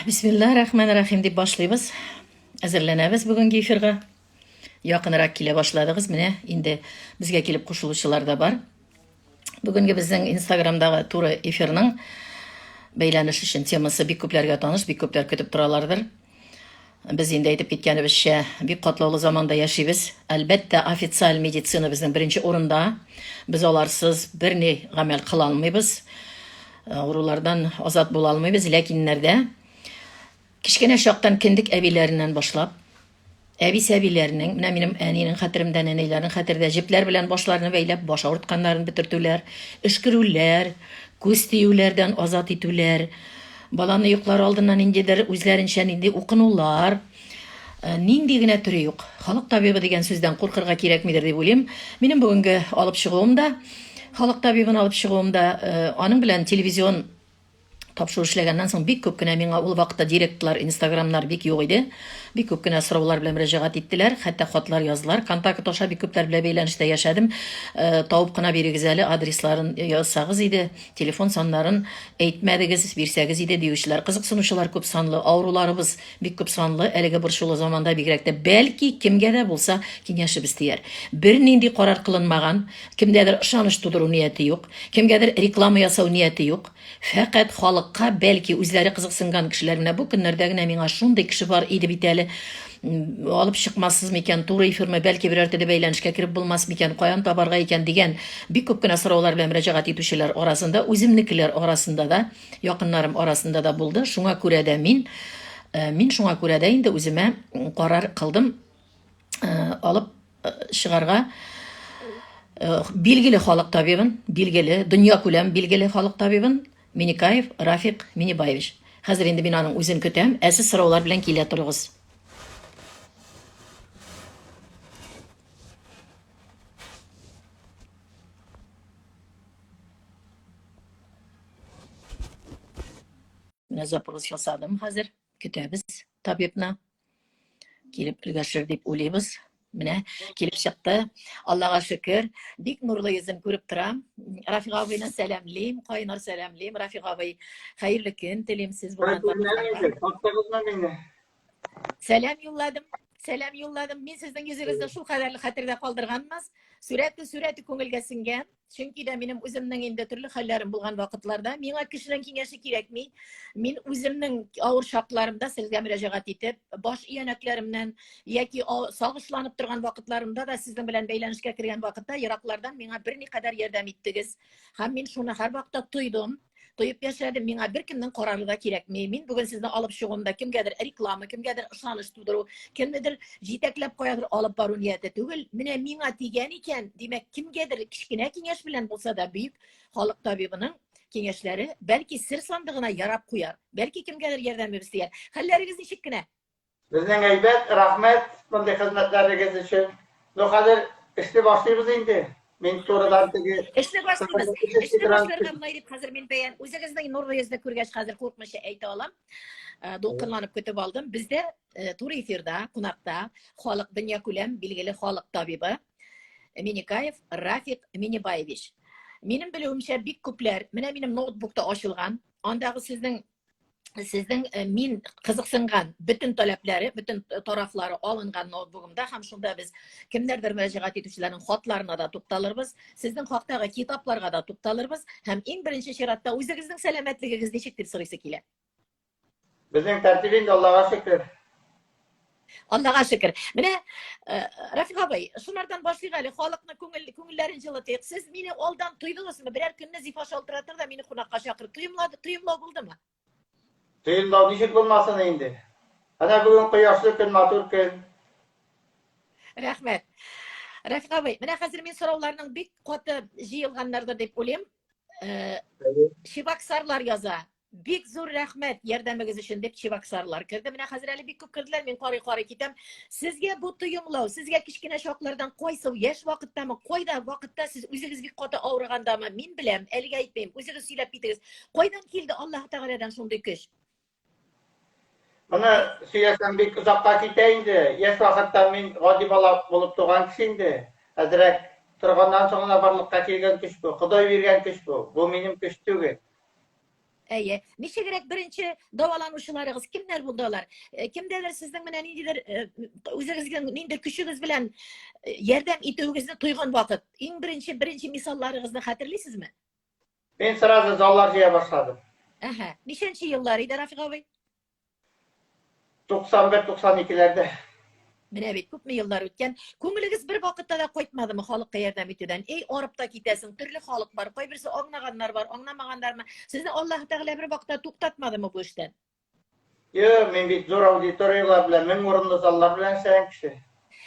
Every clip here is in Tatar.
Бисмиллахир-рахманир-рахим дип башлыйбыз. Әзерләнәбез бүгенге эфирга. Якынрак килә башладыгыз. Менә инде безгә килеп кушылучылар да бар. Бүгенге безнең Инстаграмдагы туры эфирның бәйләнеш өчен темасы бик күпләргә таныш, бик күпләр көтеп торалардыр. Без инде әйтеп киткәнебезчә, бик катлаулы заманда яшибез. Әлбәттә, официаль медицина безнең беренче урында. Без аларсыз берни гамәл кыла алмыйбыз. Авырулардан азат була алмыйбыз, ләкиннәрдә кичкенә чактан киндек әбиләреннән башлап, әби-сәбиләрнең, менә минем әнинең хәтеремдә, нәнәйләрнең хәтердә җепләр белән башларны бәйләп, баш авыртканнарын бетертүләр, эшкерүләр, күз тиюләрдән азат итүләр, баланы йоклар алдыннан ниндидер үзләренчә нинди укынулар, нинди генә төре юк. Халык табибы дигән сүздән куркырга кирәкмидер дип уйлыйм. Минем бүгенге алып чыгуымда, халык табибын алып чыгуымда, аның белән телевизион тапшыру эшләгәннән соң бик күп кенә миңа ул вакытта директорлар, инстаграмнар бик юк иде. Бик күп кенә сораулар белән мөрәҗәгать иттеләр, хәтта хатлар яздылар. Контакт аша бик күпләр белән бәйләнештә яшәдем. Табып кына бирегез әле, адресларын язсагыз иде, телефон саннарын әйтмәдегез, бирсәгез иде диючеләр. Кызыксынучылар күп санлы, авыруларыбыз бик күп санлы. Әлеге борчулы заманда бигрәк тә бәлки кемгә дә булса киңәшебез тияр. Бер нинди карар кылынмаган, кемдәдер ышаныч тудыру нияте юк, кемгәдер реклама ясау нияте юк. Фәкать халыкка, бәлки үзләре кызыксынган кешеләр, менә бу көннәрдә генә миңа шундый кеше бар иде бит әле, алып чыкмассыз микән, туры эфирме, бәлки берәр төрле бәйләнешкә киреп булмас микән, каян табарга икән дигән бик күп кенә сораулар белән мөрәҗәгать итүчеләр арасында, үземнекеләр арасында да, якыннарым арасында да булды. Шуңа күрә дә мин шуңа күрә дә инде үземә карар кылдым алып чыгарга билгеле халык табибын, билгеле, дөнья күләм билгеле халык табибын, Миникаев Рафик Минибаевич. Хәзер инде мин аның үзен көтәм, сез сораулар белән килә торыгыз. Менә запрос ясадым хәзер, көтәбез табибны. Килеп өлгәшер дип уйлыйбыз. Менә килеп чыкты. Аллага шөкер. Бик нурлы йөзен күреп торам. Рафик абыйны сәламлыйм, кайнар сәламлыйм. Рафик абый, хәерле көн телим сез булган вакытта. Сәлам юлладым. Сәлам юлладым. Мин сезнең йөзегезне шул кадәрле хәтердә калдырганмыз. Сүрәте күңелгә сеңгән. Чөнки дә минем үземнең инде төрле хәлләрем булган вакытларда миңа кешенең киңәше кирәкми. Мин үземнең авыр шартларымда сезгә мөрәҗәгать итеп, баш иянәкләремнән яки сагышланып торган вакытларымда да сезнең белән бәйләнешкә кергән вакытта ераклардан миңа берникадәр ярдәм иттегез. Һәм мин шуны һәр вакытта тойдым. Тоеп яшәдем, миңа беркемнең карарыга кирәкми. Мин бүген сезне алып чыгуымда кемгәдер реклама, кемгәдер ышаныч тудыру, кемнедер җитәкләп каядыр алып бару нияте түгел. Менә миңа тигән икән, димәк, кемгәдер кичкенә киңәш белән булса да бөек халык табибының киңәшләре бәлки сер сандыгына ярап куяр. Бәлки кемгәдер ярдәмебез тияр. Хәлләрегез ничек кенә? Безнең әйбәт, рәхмәт мондый хезмәтләрегез өчен. Ну хәзер эшне башлыйбыз инде. Мин турыдан теге Эшне башлыйбыз. Эшне башларга булай дип хәзер мин бәян үзегезнең нурлы йөзне күргәч хәзер куркмыйча әйтә алам. Дулкынланып көтеп алдым. Бездә туры эфирда, кунакта халык дөнья күләм билгеле халык табибы Миникаев Рафик Минибаевич. Минем белүемчә бик күпләр, менә минем ноутбукта ачылган, андагы сезнең мин кызыксынган бөтен таләпләре, бөтен тарафлары алынган ноутбугымда һәм шунда без кемнәрдер мөрәҗәгать итүчеләрнең хатларына да тукталырбыз, сезнең хактагы китапларга да тукталырбыз һәм иң беренче чиратта үзегезнең сәламәтлегегез ничек дип сорыйсы килә. Безнең тәртип инде Аллага шөкер. Аллага шөкер. Менә Рафик абый, шунардан башлыйк әле, халыкны күңелләрен җылытыйк. Сез мине алдан тойдыгызмы? Берәр көнне Зифа шалтыратыр да мине кунакка чакыр. Тоемлау булдымы? Тыйылмау ничек булмасын инде. Әнә бүген кояшлы көн, матур көн. Рәхмәт. Рафик абый, менә хәзер мин сорауларның бик каты җыелганнардыр дип уйлыйм. Чебоксарлар яза. Бик зур рәхмәт ярдәмегез өчен дип Чебоксарлар керде. Менә хәзер әле бик күп керделәр, мин карый китәм. Сезгә бу тоемлау, сезгә кичкенә шаклардан кайсы яшь вакыттамы, кайда вакытта сез үзегез бик каты авыргандамы, мин беләм, әлегә әйтмәйм, үзегез сөйләп китегез. Кайдан килде Аллаһ Тәгаләдән шундый көч? Моны сөйләсәм бик озакка китә инде. Яшь вакытта мин гади бала булып туган кеше инде. Хәзрәк торганнан соң барлыкка килгән көч бу, Ходай биргән көч бу. Бу минем көч түгел. Әйе. Ничегрәк беренче дәваланучыларыгыз кемнәр булдылар? Кемдәлер сезнең менә ниндидер үзегезгә ниндидер көчегез белән ярдәм итүегезне тойган вакыт, иң беренче мисалларыгызны хәтерлисезме? Ben sırada zallar жыя başladım. Әһә. Ничәнче еллар иде Рафик абый? 91-92'lerde. Менә бит күпме еллар үткән. Күңелегез бер вакытта да кайтмадымы халыкка ярдәм итүдән? Эй, арып та китәсең, төрле халык бар, кайберсе аңлаганнар бар, аңламаганнармы? Сезне Аллаһ Тәгалә бер вакытта туктатмадымы бу эштән? Yo, men bit zor auditoriyalar bilen, men orunda zallar bilen işleyen kişi.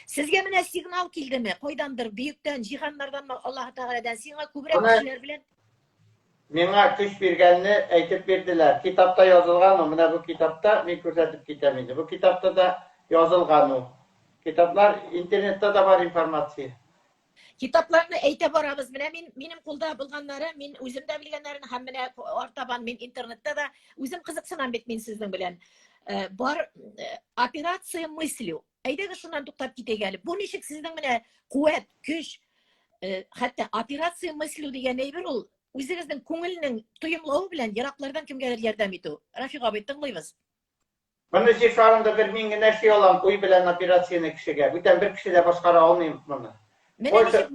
Sizgә менә сигнал килдеме? Кайдандыр бөектән, җиһаннардан, Аллаһ Тәгаләдән сиңа күбрәк Аны- кешеләр белән? Mena güç bergenini aytib berdiler. Kitapta yazılgan o. Mena bu kitapta men ko'rsatib ketam endi. Bu kitapta da yazılgan o. Kitaplar internette de var informasiya. Китапларны әйтә барабыз. Менә минем кулда булганнары, мин үзем дә белгәннәрне һәм менә артабан мин интернетта да үзем кызыксынам бит мин сезнең белән. Бар операция мыслью. Әйдәгез шуннан туктап китәйк әле. Бу ничек сезнең менә куәт, көч, хәтта операция мыслью дигән әйбер ул үзегезнең күңелнең тоемлауы белән ераклардан кемгәдер ярдәм итү. Рафик абый, тыңлыйбыз. Bunu şifrarında bir min gene şey olan uy bilen operasyonu kişiye. Bütün bir kişi de başkara olmayayım bunu. Менә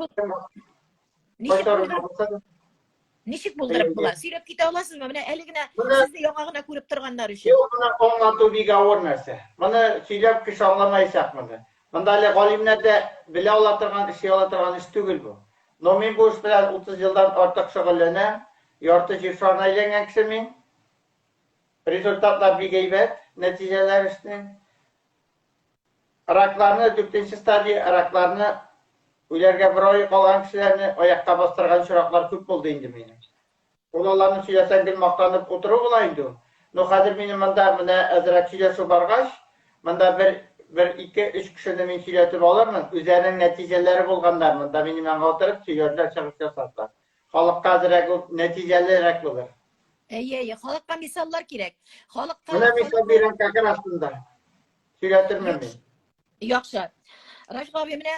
ничек булдырып була? Сөйләп китә аласызмы? Менә әле генә сезне яңа гына күреп торганнар өчен. Yok bunu anlatı bir gavur nerse. Bunu söyleyip kişi anlamayacak bunu. Bunda öyle galimler de bile anlatırgan, şey anlatırgan iş değil bu. No men bu iş bilen 30 yıldan artık şüghullanam. Yartı şifrarına aylangan kişi men. Rezultatlar bir geybet, neticeler işte. Araklarını, 4. stadiya araklarını ularga bir oy qolgan kishilarni oyoqqa bostirgan chiroqlar ko'p bo'ldi endi meni. Ularni сөйләсәң gel maqtanib o'tirib olaydı. No hozir meni mana azrak сөйләшү bargaç, menda bir 2-3 kishini men сөйләтеп алырмын. Үзләренең нәтиҗәләре булганнар монда мeni мәңгә отырып сөйләрләр, чыгыш ясатлар. Халыкка азрак ул нәтиҗәлерәк булыр. Әйе, халыкка мисаллар кирәк. Халыкка Менә мисал бирәм какыр астында. Сөйләтермен мен. Яхшы. Рафик абый, менә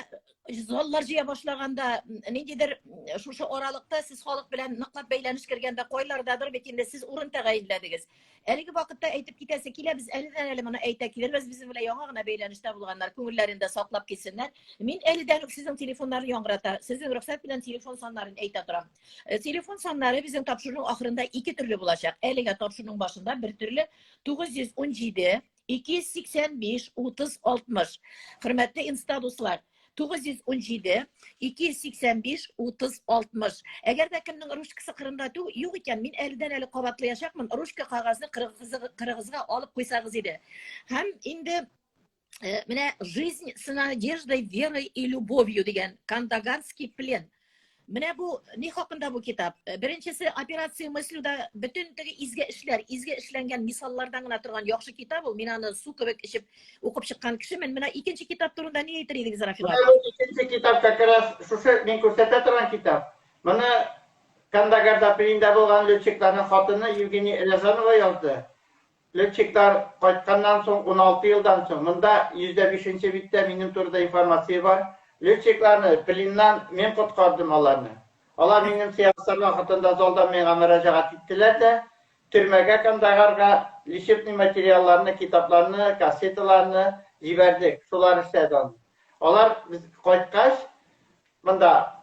заллар җыя башлаганда, ниндидер шушы аралыкта сез халык белән ныклап бәйләнеш кергәндә кайлардадыр бит инде сез урын тәгаенләдегез. Әлеге вакытта әйтеп китәсе килә, без әледән моны әйтә килербез, безнең белән яңа гына бәйләнештә булганнар, күңелләрендә саклап китсеннәр. Мин әледән үк сезнең телефоннарны яңгырата, сезнең рөхсәт белән телефон саннарын әйтә торам. Телефон саннары безнең тапшыруның ахырында 2 төрле булачак. Әлегә тапшыруның башында бер төрле 917 285 30 60. Хөрмәтле инстадуслар, 917 285 30 60. Әгәр дә кемнең ручкасы кырында юк икән, мин әледән әле кабатлаячакмын. Ручка кагазны кыргызга алып куйсагыз иде. Һәм инде менә жизнь с надеждой, верой и любовью дигән Кандаганский плен. Менә бу ни хакында бу китап? Беренчесе операция мыслюда бөтен теге изге эшләнгән мисаллардан гына торган яхшы китап ул. Мин аны су кебек ичеп укып чыккан кешемен. Менә икенче китап турында ни әйтер идегез, Рафик абый? Bu ikinci kitap как раз şuşu men ko'rsata turgan kitap. Buni Kandagarda filmde bo'lgan Lütchiklarning xotini Yevgeniya Elazanova yozdi. Lütchiklar qaytgandan so'ng 16 yildan so'ng bunda %5-bitta mening turda informatsiya bor. Lütchiklarni filmdan men qutqardim ularni. Ular mening siyosiy vaqtimda zaldan menga murojaat etdilar da türmege Kandagarga lishibni materiallarni, kitaplarni, kasetalarini jiberdik. Shular işledi onu. Onlar biz qaytqaç, bunda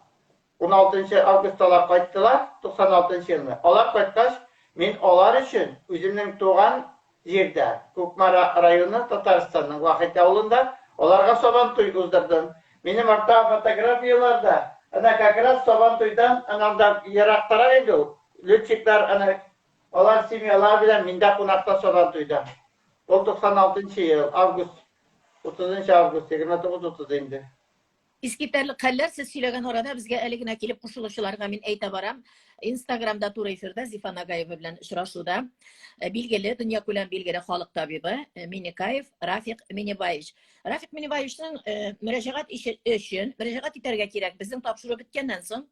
16 avgustdalar qayttılar, 96 yılında. Onlar qaytqaç, men onlar üçün özümün doğan yerdə, Kukmara rayonu Tataristan'ın Vahit avlunda onlarga soban toy uzdurdım. Benim orta fotoğrafyalarda ana kakras soban toydan anamda yaraktara indi. Lütçikler ana onlar simyalar bilen minde konakta soban toydan. O 96 yıl avgust 30 avgust 29-30 indi. Искитәрлек хәлләр сез сөйләгән арада безгә әле генә килеп кушылучыларга мин әйтә барам. Инстаграмда туры эфирдә Зифа Нагаева белән очрашуда билгеле, дөнья күләм билгеле халык табибы Минекаев Рафик Минебаевич. Рафик Минебаевичның мөрәҗәгать өчен мөрәҗәгать итәргә кирәк. Безнең тапшыру беткәннән соң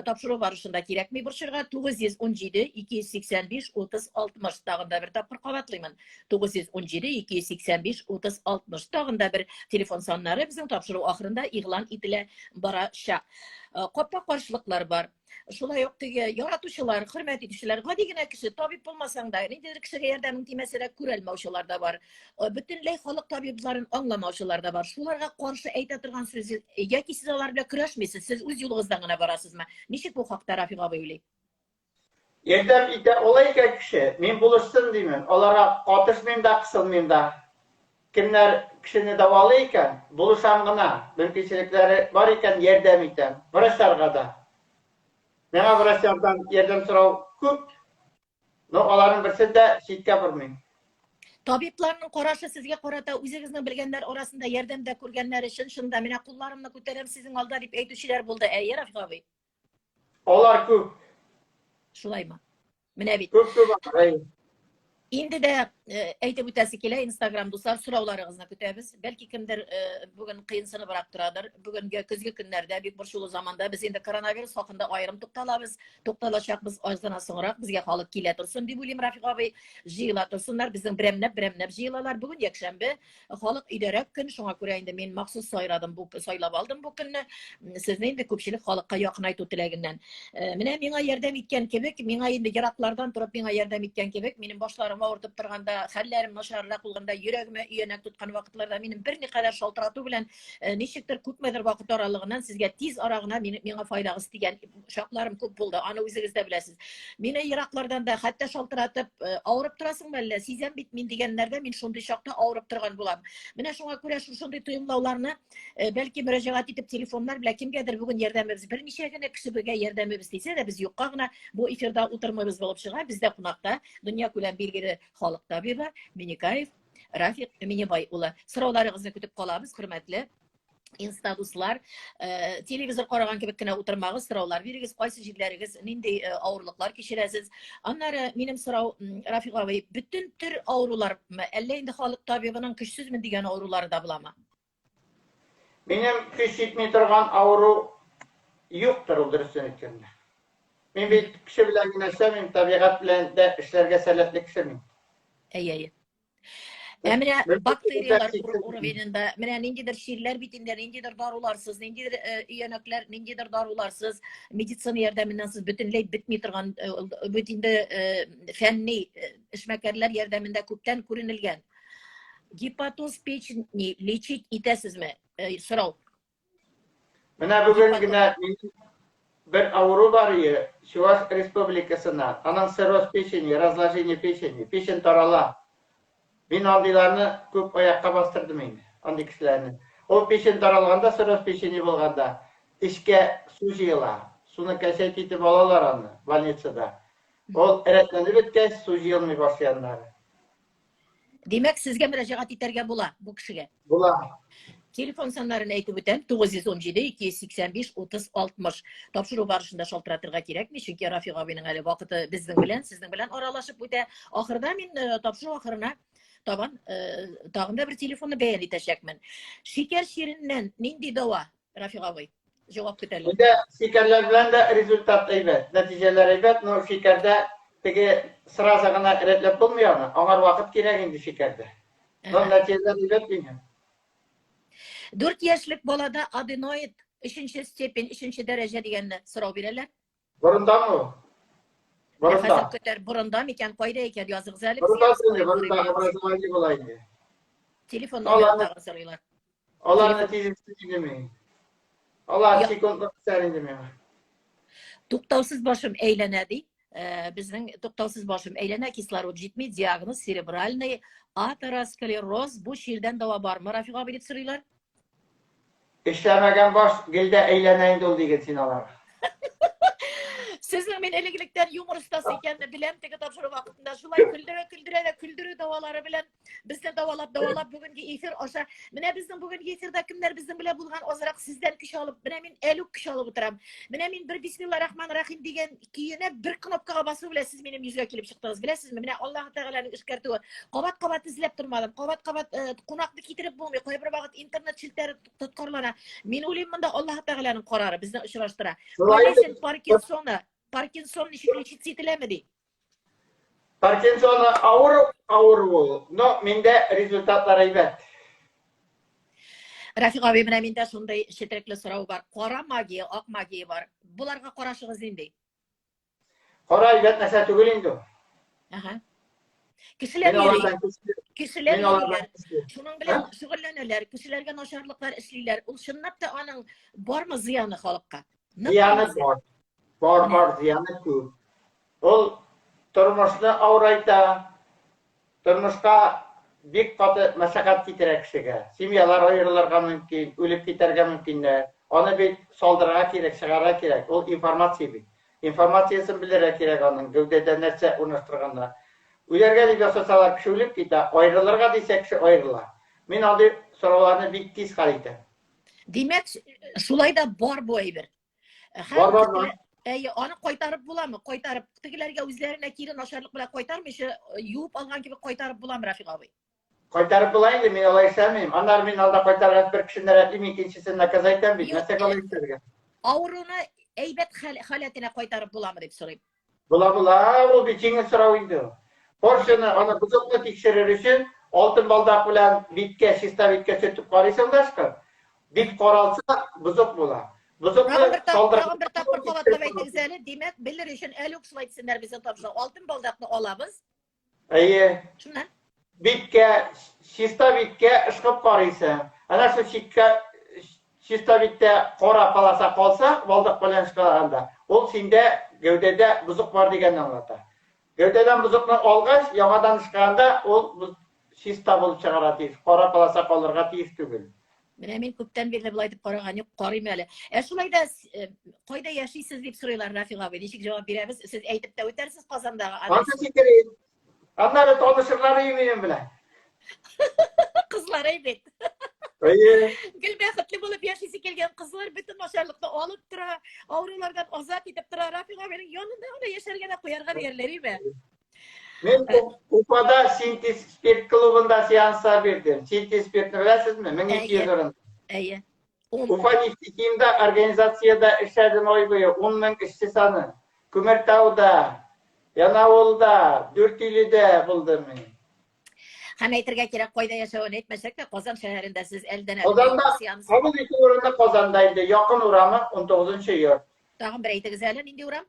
тапшыру барышында кирәкми борчырга 917 285 30 60 тагын да бер тапкыр кабатлыймын. 917 285 30 60 тагын да бер телефон саннары безнең тапшыру ахырында игълан ителә барачак. Капка каршылыклар бар. Şulay yok diye yaratuşular, hürmet edişler, gadigine kişi tabip olmasan da, nedir kişiye yardım etmesine kurelmavşular da var. Bütünley halk tabiplerin anlamavşular da var. Şularga karşı aytadırgan sözü, yaki siz olar bilen kıraşmıysiz, siz öz yolunuzdan gına barasız mı? Nişik bu hakta Rafiq abi öyle? Yerdem ite olayga kişi, men buluşsun deyman. Olara atışmayım da, kısılmayım da. Kimler kişini davalayken, buluşam gına, mümkünçilikleri var iken yerdem item. Vraslarga da. Mena vraslardan yerdem sorav köp. No, onların birisi de şiitke vurmayın. Tabiplarının koraşı sizge korata, üzerinizden bilgenler orasında yerdemde kurgenler için, şunda mine kullarımla kuterem sizin alda deyip eydüşüler buldu. Ey Rafiq abi, Olar köp. şulay mı? Mine bit. Köp var. Indi de eytip ötesi kile Instagram dostlar soravlarınızna kütəbiz. Belki kimdir bugün kıyınsını bıraktıradır. Bugün kızgı günlerde büyük bir şulu zamanda biz indi koronavirüs hakkında ayrım tuktalabız. Tuktalaşakbız azdan sonra bizge halık kile tursun. Di bulim Rafiq abi jıyla tursunlar. Bizim bremnep jıylalar. Bugün yakşembe halık iderek gün. Şuna göre indi men maksus sayradım. Saylab aldım bu günü. Sizin indi köpçilik halıkka yakınay tutulaginden. Mine mena yerdem itken kebek. Mena indi yaraklardan turup mena yerdem itken kebek. Menin başlarım ortup turganda hallerim naşarlak bulganda yüreğime üyenek tutkan vakitlarda benim bir ne kadar şaltıratı bilen neşiktir köpmedir vakit aralığından sizge tiz arağına mena fayda isteyen şaklarım köp buldu. Ana üzerinizde bilesiz. Mene Iraklardan da hatta şaltıratıp ağırıp turasın belli. Sizden bitmeyin degenlerde men şunday şakta ağırıp turgan bulam. Mene şuna göre şunday tuyumlaularını belki müracaat edip telefonlar bile kimgedir bugün yerdemimiz bir neçe güne kişi bege yerdemimiz dese de biz yokkağına bu efirde oturmamız bulup çıkar. Bizde konakta dünya külen bilgili halk tabi var. Minikayev, Rafiq Minibay ula. Sıralarınızı kütüp kalabız, hürmetli. Instaduslar, televizor qaragan kebek oturmağız, sıralar veririz, qaysı jilleriniz, nindi ağırlıklar kişiresiz. Anları benim sırav Rafiq abi, bütün tür ağrılar, elle indi halk tabibinin kişsiz mi diyen ağrıları da bulama? Benim kış yetmey turgan avru yoktur o dürüstün etkende. Men bir kişi bilen güneşlemeyim, tabiat bilen de işlerge seletlik kişimeyim. Ey. Emre bakteriyalar uğraveninde, mene nindidir şiirler bitinler, nindidir darularsız, nindidir iyanaklar, nindidir darularsız, meditsini yardımından siz bütünley bitmey turgan, bütünde fenni işmekerler yardımında köpten көрünilgen. Gepatoz peçini lechit itesiz mi? Sırav. Mene bugün güne bir avru var ya, Şivas Respublikasından, anan sirroz peçeni, razложение peçeni, peçen tarala. Ben andilarını köp ayakka bastırdım indi, andi kişilerini. O peşin taralganda, sırız peşini bulganda, işke su jıyla, sunu keset etip alalar anı, Valnetsada. O eretlenip etke su jıyılmay başlayanları. Demek sizge müracaat iterge bula, bu kişiye. Bula. Telefon sanlarını aytып öten 917 285 30 60. Tapşırı barışında şaltıratırga kerekmi? Çünkü Rafiq abinin ali vakıtı bizden bilen, sizden bilen aralaşıp öte. Ahırda men tapşırı ahırına taban tağında bir telefonu beyan etecekmen. Şeker şirinden nindi dava Rafiq abi? Cevap kütelim. Bir de şekerler bilen de rezultat evet, neticeler evet. No şekerde peki sıra sakına eretlep bulmuyor mu? Onlar vakit gerek indi şekerde. No neticeler evet bilmiyorum. 4 yaşlık balada adenoid 3. stepen 3. derece diyenle sırav verirler. Burundan mı? Burundan. Nefes köter burunda mı iken koyda iken yazık zalim. Burundan abrazımacı olaydı. Telefon numarası soruyorlar. Allah neticesini dinlemeyin. Allah çikolata serin demeyin. Tuktavsız başım eğlenedi. Bizden tuktavsız başım eğlene kislorod jitmey, diagnoz serebralny ateroskleroz. Bu şiirden dava var mı? Rafiq abi deyip soruyorlar. İşlemegen baş gilde eğleneyin dolu diye sinalar. Sizin men elegilikler yumor ustası iken de bilen teki tapşırı vakitinde şulay küldüre davaları bilen bizde davalap bugünkü efir aşa. Mene bizim bugünkü efirde kimler bizim bile bulgan ozrak sizden kişi alıp mene men 50 kişi alıp oturam. Mene men bir Bismillahirrahmanirrahim diyen kiyine bir knopkaga basıp bile siz benim yüzüme kelip çıktınız bilesiz mi? Mene Allah Teala'nın işkertiği qabat izlep durmadım. Qabat qonaqni kitirip bulmay qo'yib bir vaqt internet şilteri tutqarlana. Men o'ylayman Allah Teala'nın qarori bizni uchrashtiradi. Parkinson nişikli çitilemedi. Parkinson'a ağır bu. No, minde rezultatlar evet. Рафик abi менә миндә шундай четерекле сорау бар. Кара магия, ак магия бар. Буларга карашыгыз нинди? Кара әйбәт нәрсә түгел инде ул. Ага. Кешеләр Мин йөри, алардан көчле. кешеләр Мин алардан йөриләр. көчле. Шуның Ә? белән шөгыльләнәләр, кешеләргә начарлыклар эшлиләр. Ул чынлап та аның бармы зыяны халыкка? Зыяны бар. Бар, Менә. бар, зыяны күп. Ул тормышны авырайта, тормышка бик каты мәшәкать китерә кешегә. Семьялар аерылырга мөмкин, үлеп китәргә мөмкиннәр. Аны бит салдырырга кирәк, чыгарга кирәк. Ул информация бит. Информациясын белергә кирәк аның, гәүдәдә нәрсә урнаштырганнар. Үләргә дип ясасалар, кеше үлеп китә, аерылырга дисә кеше аерыла. Мин андый сорауларны бик тиз хәл итәм. Димәк, шулай да бар бу әйбер. Бар, бар, бар. Әйе, аны кайтарып буламы? Кайтарып, тегеләргә үзләренә кире начарлык белән кайтармыйча, юып алган кебек кайтарып буламы, Рафик абый? Кайтарып була инде, мин алай эшләмим. Аннары мин алда кайтарган бер кешене рәтлим, икенчесен наказать итәм бит. Нәрсәгә алай итәргә? Авыруны әйбәт халәтенә кайтарып буламы дип сорыйм. Була, ул бит җиңел сорау инде. Поршаны, аны бозыклы тикшерер өчен алтын балдак белән биткә, чиста биткә сөртеп карыйсың дашка. Бит каралса, бозык була. Тагын бер Бозыклы тапкыр кабатлап әйтегез әле. Димәк, белер өчен әле үк шулай дисеннәр безнең тапшыру. Алтын балдакны алабыз. Әйе. Шуннан. Биткә, чиста биткә ышкып карыйсың. Ана шу чиста биттә кара паласа калса, балдак белән ышкыганда, ул синдә гәүдәдә бозык бар дигәнне аңлата. Гәүдәдән бозыкны алгач, яңадан ышкыганда, ул чиста булып чыгара тиеш. Кара паласа калырга тиеш түгел. Менә мин күптән бирле булай дип караган юк, карыйм әле. Шулай да кайда яшисез дип сорыйлар, Рафик абый. Ничек җавап бирәбез? Сез әйтеп тә үтәрсез Казандагы Аны адрес. сикерин. Аннары танышырлар минем белән. Кызлар әйбәт. Әйе. Гел бәхетле булып яшисе килгән кызлар бөтен начарлыкны алып тора, авырулардан азат итеп тора. Рафик абыйның янында гына яшәргә дә куярга диярләр име? Мен Уфада Синтез спирт клубында сеанса бирдем. Синтез спиртны беләсезме? 1200 орын. Әйе. Уфа нефтехимда организацияда эшләдем ай буе 10 мең эшче саны. Күмертауда, Янаулда, Дүртөйледә булдым мин. Һәм әйтергә кирәк, кайда яшәвен әйтмәсәк тә, Казан шәһәрендә сез әлдән Казанда, сеанс. кабул итү урыны Казанда инде, якын урамы 19-нчы йорт. Тагын бер әйтегез әле, нинди урам?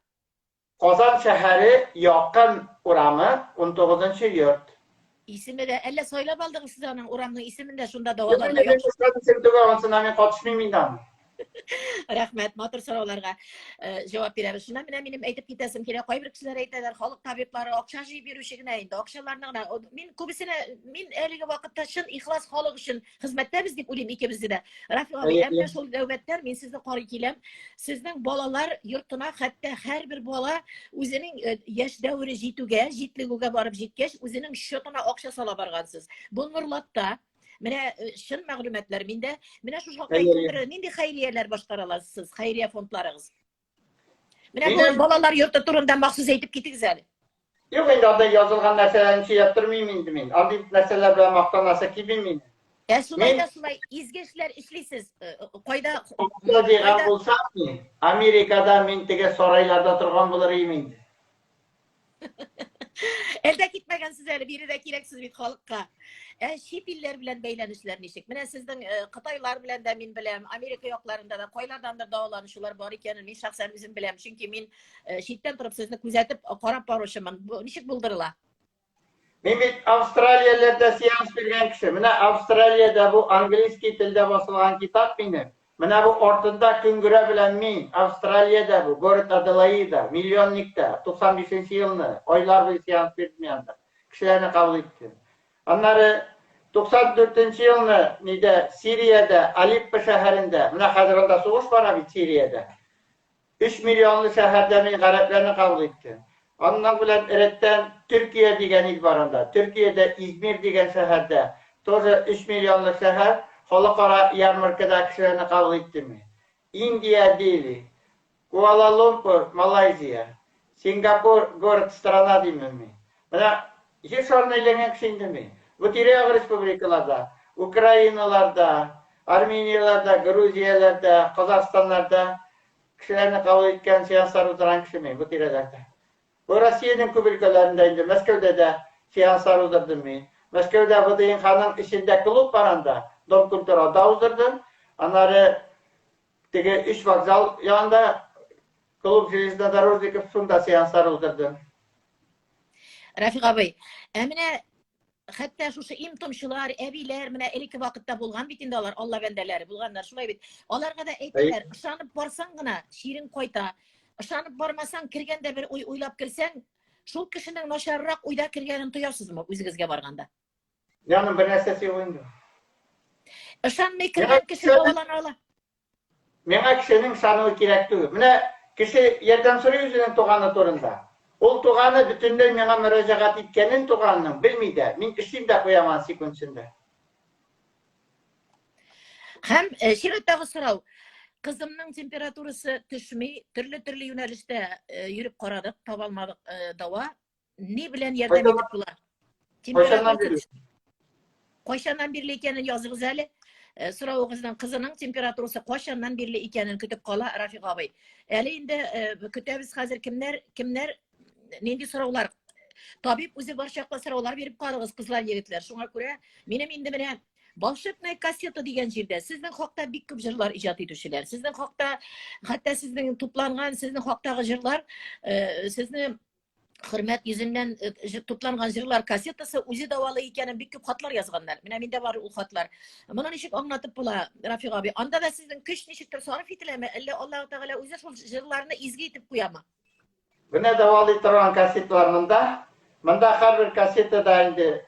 Казан шәһәре якын урамы 19-нчы йорт. Исеме дә әллә сайлап алдыгыз сез аның урамның исемен дә шунда Мен даваларга. мен катышмыйм инде. Рәхмәт, матур сорауларга җавап бирәбез. Шуннан менә минем әйтеп китәсем килә. Кайбер кешеләр әйтәләр, халык табиблары акча җыеп бирүче генә инде, акчаларны гына. Мин күбесенә, мин әлеге вакытта чын ихлас халык өчен хезмәттәбез дип уйлыйм икебезне дә. Рафик абый, әмма шул нәүбәттән мин сезне карый киләм. Сезнең балалар йортына хәтта һәрбер бала үзенең яшь дәвре җитүгә, җитлегүгә барып җиткәч, үзенең счетына акча сала баргансыз. Бу Нурлатта менә шын мәгълүматлар миндә, менә шул хакта нинди хәйрияләр башкараларсыз, хәйрия фондларыгыз. Менә бу балалар йорты турында махсус әйтеп китегез әле. Юк, инде анда язылган нәрсәләрне сөйләп тормыйм инде мин. Андый нәрсәләр белән мактанасы килмим мин. Шулай изге эшләр эшлисез. Кайда дигән булса, Америкада мин теге сарайларда торган булыр идем инде. Әлдә китмәгәнсез әле, биредә кирәксез бит халыкка. Чит илләр белән бәйләнешләр ничек? Менә сезнең Кытайлар белән дә мин беләм, Америка якларында да кайлардандыр даваланышулар бар икәнен мин шәхсән үзем беләм. Чөнки мин читтән торып сезне күзәтеп карап баручымын. Ничек булдырыла? Мин бит Австралияләрдә сеанс биргән кеше. Менә Австралиядә бу английский телдә басылган китап минем. Менә бу артында көңгөрә белән мин Австралиядә бу город Аделаида, миллионникта 95-нче елны айлар буе сеанс бирдем янда. Кешеләрне кабул иттем. Аннары 94-нче елны нидә Сириядә, Алеппо шәһәрендә, менә хәзер анда сугыш бара бит Сириядә. 3 миллионлы шәһәрдә мин гарәпләрне кабул иттем. Аннан белән рәттән Төркия дигән ил бар анда. Төркиядә Измир дигән шәһәрдә тоже 3 миллионлы шәһәр, халыкара ярмаркада кешеләрне кабул иттем. Индия, Дели, Куала-Лумпур, Малайзия, Сингапур, город страна димме. Менә җир шарына әйләнгән кеше инде мин. Бу тирә-як республикаларда, Украиналарда, Арменияларда, Грузияларда, Казакстаннарда кешеләрне кабул иткән сеанслар уздырган кеше мин бу тирәләрдә. Бу Россиянең күп өлкәләрендә инде, Мәскәүдә дә сеанслар уздырдым мин. Мәскәүдә ВДНХның ичендә клуб бар анда. Dom Kulturada uzdurdum. Anları tege 3 vokzal yanında Klub Железнодорожников sunda seanslar uzdurdum. Rafiq abi, emine hatta şu imtomşular, ebiler, mine eliki vakitte bulgan bitindalar, Allah bendeleri bulganlar, şulay bit. Olarga da eytiler, ışanıp barsan gına, şirin koyta, ışanıp barmasan, kirgende bir uylap kirsen, şul kişinin naşarrak uyda kirgenin tuyasız mı, üzgizge barganda? Yanım bir nesesi oyundu. Işanmay kirgen kişi oğlan ola. Mena kişinin sanığı kirekti. Mine kişi yerden soruyor yüzünün tuğanı torunda. Ol tuğanı bütünlüğü mena müracaat etkenin tuğanının bilmeydi. Min işim de koyamam sekundçinde. Hem şirkette sırav, kızımның temperaturası düşmey, türlü yönelişte yürüp qaradık, tabalmadık dava. Ne bilen yerden edip bular? Qoşandan birli ekenin yazığız әлі. Sırav kızının temperaturası qoşandan birli ekenin kütüp qala Rafiq abi. Әлі indi kütəbiz hazır kimler nendi sıravlar? Tabip özü barşaqla sıravlar verip qalığız kızlar yigitler. Şuna göre menim indi mene Balşıknay kaseta degan жерде sizning haqda bik ko'p jırlar ijod etuvchilar. Sizning haqda hatta sizning to'plangan, sizning haqdagi jırlar, sizni hurmat yüzünden to'plangan jırlar kasetasi o'zi davoli ekanini bik ko'p xatlar yozganlar. Menda bor u xatlar. Buni nechik anlatib bo'la, Rafiq abi. Anda da sizning kuch nechikdir sarf etilami? Illa Alloh taolo o'zi shu jırlarni izgi etib qo'yami? Buni davoli turgan kasetlarında, bunda har bir kasetada endi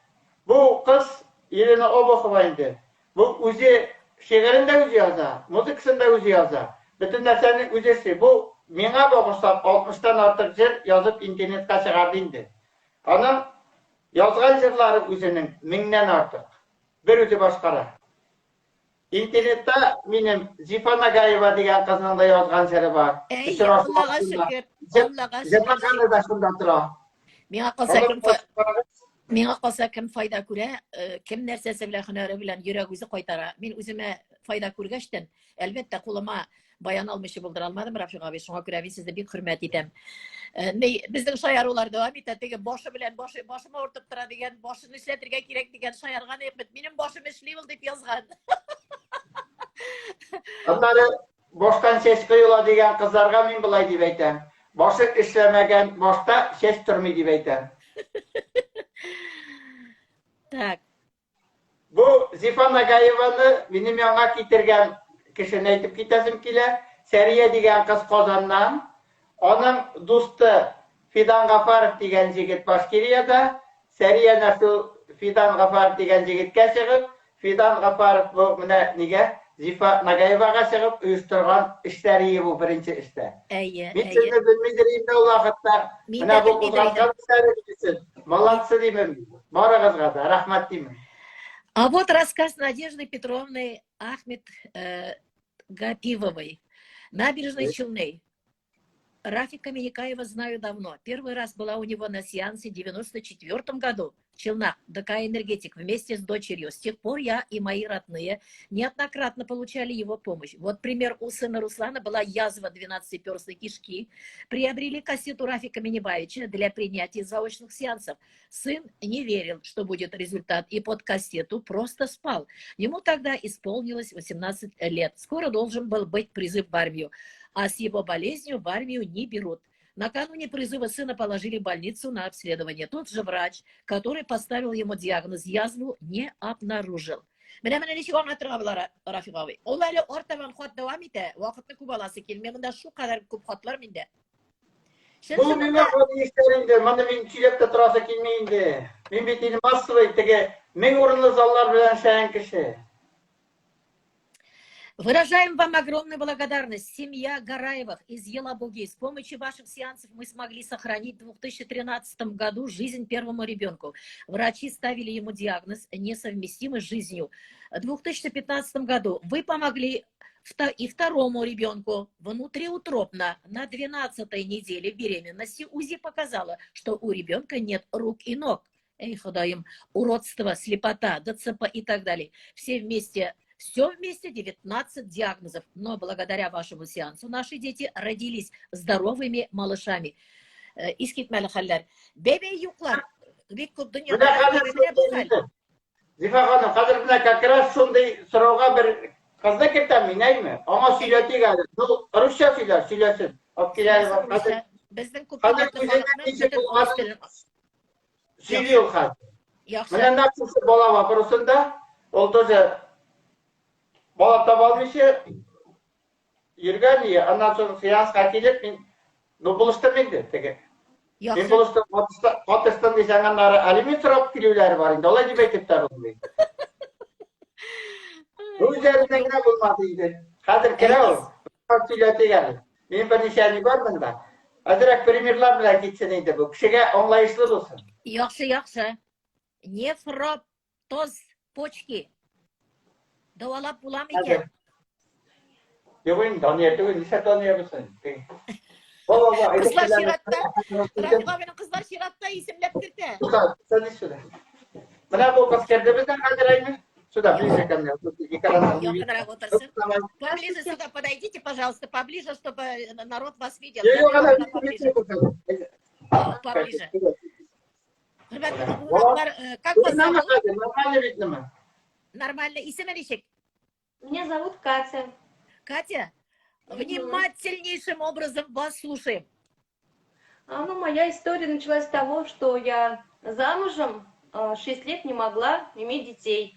bu qiz Yelena Obokova indi. Bu o'zi şiirinde o'zi yoza, muzikasında o'zi yoza. Bütün narsaning o'zisi. Bu menga bag'ishlab 60dan ortiq jir yozib internetga chiqardi indi. Onun yozgan jirlari o'zining 1000dan ortiq. Bir o'zi boshqara. İnternetda mening Zifa Nagayeva degan qizning da yozgan jiri bor. Allohga shukr. Allohga shukr. Menga qalsa kim foyda ko'ra, kim narsasi bilan hunari bilan yurak o'zi qaytara. Men o'zimga foyda ko'rgashdan, albatta qo'lima bayon olmoqchi bo'ldira olmadim, Rafiq abi. Shunga ko'ra men sizni bek hurmat etam. Bizning shoirlar davom etadi, boshi bilan boshima o'rtib turadigan, boshini ishlatirga kerak degan shoirga naqd mening boshim ishlaydi deb yozgan. Onları boshdan ses qo'yula degan qizlarga men bulay deb aytam. Boshi ishlamagan boshda ses turmaydi deb aytam. Tak. Bu Zifa Nagayeva'ni benim yanıma getirgen kişini aytib ketasim kela. Seriye degan qiz Qozondan. Onun do'sti Fidan G'afarov degan yigit Bashkiriyada. Seriye nasıl Fidan G'afarov degan yigitga chiqib, Fidan G'afarov bu mana nega Zifa Nagayevaga chiqib uyushtirgan ishlari bu birinchi ishda. Men sizni bilmaydirim bu vaqtda. Mana bu qilgan ishlari uchun молодцы deyman. Borag'izga da rahmat deyman. А вот рассказ Надежды Петровны Ахмед Гапивовой. Набережные Челны. Рафика Миникаева знаю давно. Первый раз была у него на сеансе в 1994 году в Челнах, ДК «Энергетик», вместе с дочерью. С тех пор я и мои родные неоднократно получали его помощь. Вот пример: у сына Руслана была язва 12-перстной кишки. Приобрели кассету Рафика Минибаевича для принятия заочных сеансов. Сын не верил, что будет результат, и под кассету просто спал. Ему тогда исполнилось 18 лет. Скоро должен был быть призыв в армию. А с его болезнью в армию не берут. Накануне призыва сына положили в больницу на обследование. Тот же врач, который поставил ему диагноз язву, не обнаружил. Менә ничек аңлатырга була, Рафиq абый? Ул әле артабан хат дәвам итә. Вакытны күп аласы килмәй, монда шу кадәр күп хатлар миндә. Bu meni bu işlerinde, bana men çilep de turası kelmeyindi. Men betini massıvay tege, men orunlu zallar bilen şayan kişi. Выражаем вам огромную благодарность. Семья Гараевых из Елабуги. С помощью ваших сеансов мы смогли сохранить в 2013 году жизнь первому ребенку. Врачи ставили ему диагноз несовместимый с жизнью. В 2015 году вы помогли и второму ребенку внутриутробно на 12-й неделе беременности. УЗИ показало, что у ребенка нет рук и ног. Эй, ходаем, уродство, слепота, ДЦП и так далее. Все вместе 19 диагнозов. Но благодаря вашему сеансу наши дети родились здоровыми малышами. Искитмәлі хәлләр. Бәбей юклар. Бик күп дөньяда. Зифа ханым, қазір мына как раз сондай сұрауға бір қызды кіртем, инайме? Аңа сөйлетейік әлі. Ну, русша сөйлесін. Алып келелі бар. Қазір Біздің қазір көпшілікті өзіне халқының неше бөтен орыс болғанын тілін. сөйлеу қазір. Яқшы. Мына нашысы бала вопросында, ол тоже бала таба алмайша жүрген, и андан соң сеансқа келіп, мен, ну, бұлышты менде, теге. Мен Яқшы. бұлышты Патыстан десең анары алимент сұрап келулері бар, енді олай деп айтыптар ол. Өздеріне гіне болмады дейді. Қазір кіре ол, сөйлетейік әлі. Мен бірнеше әне бармын да. Азырақ примерлар білән кетсін енді бұл. Кішіге оңлайшылы болсын. Яқшы. Нефроптоз почки. Давалап болам екен. Yok oyun tanıyor, lise tanıyor musun? Kızlar şiratta, Rahmi kızlar şiratta isimlep kirdi. Sen de şurada. Bana bu askerde bizden kaldır mı? Сюда, ближе ко мне. Ёкнарак отырсын. Поближе сюда подойдите, пожалуйста, поближе, чтобы народ вас видел. Поближе. Ребята, как вас зовут? Нормально видно. Нормально. И Семеничек? Меня зовут Катя. Катя, внимательнейшим образом вас слушаем. Моя история началась с того, что я замужем 6 лет не могла иметь детей.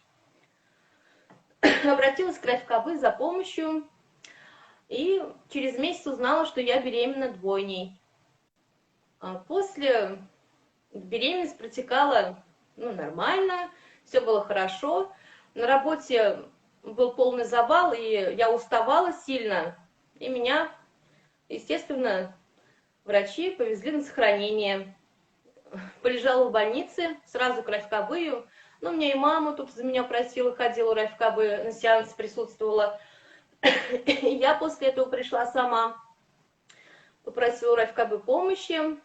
Обратилась к Райфкабы за помощью и через месяц узнала, что я беременна двойней. После беременность протекала нормально, все было хорошо. На работе был полный завал, и я уставала сильно. И меня, естественно, врачи повезли на сохранение. Полежала в больнице, сразу к Райфкабыю. Меня и мама тут за меня просила, ходила у Райфкабы, на сеанс присутствовала. Я после этого пришла сама, попросила у Райфкабы помощи.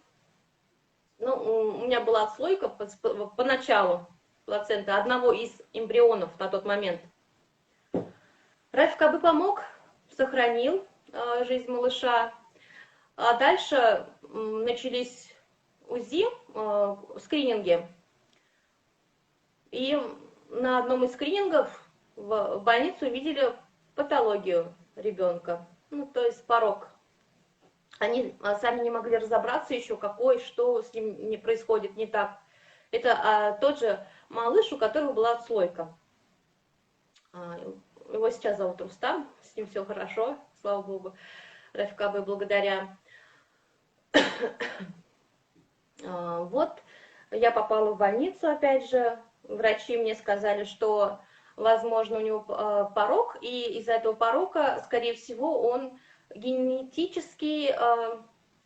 У меня была отслойка поначалу плаценты одного из эмбрионов на тот момент. Райфкабы помог, сохранил жизнь малыша. А дальше начались УЗИ, скрининги. И на одном из скринингов в больнице увидели патологию ребенка, то есть порок. Они сами не могли разобраться еще, какой, что с ним не происходит не так. Это тот же малыш, у которого была отслойка. Его сейчас зовут Рустам, с ним все хорошо, слава богу, Райфкабы благодаря. Вот, я попала в больницу, опять же, врачи мне сказали, что, возможно, у него порок, и из-за этого порока, скорее всего, он генетически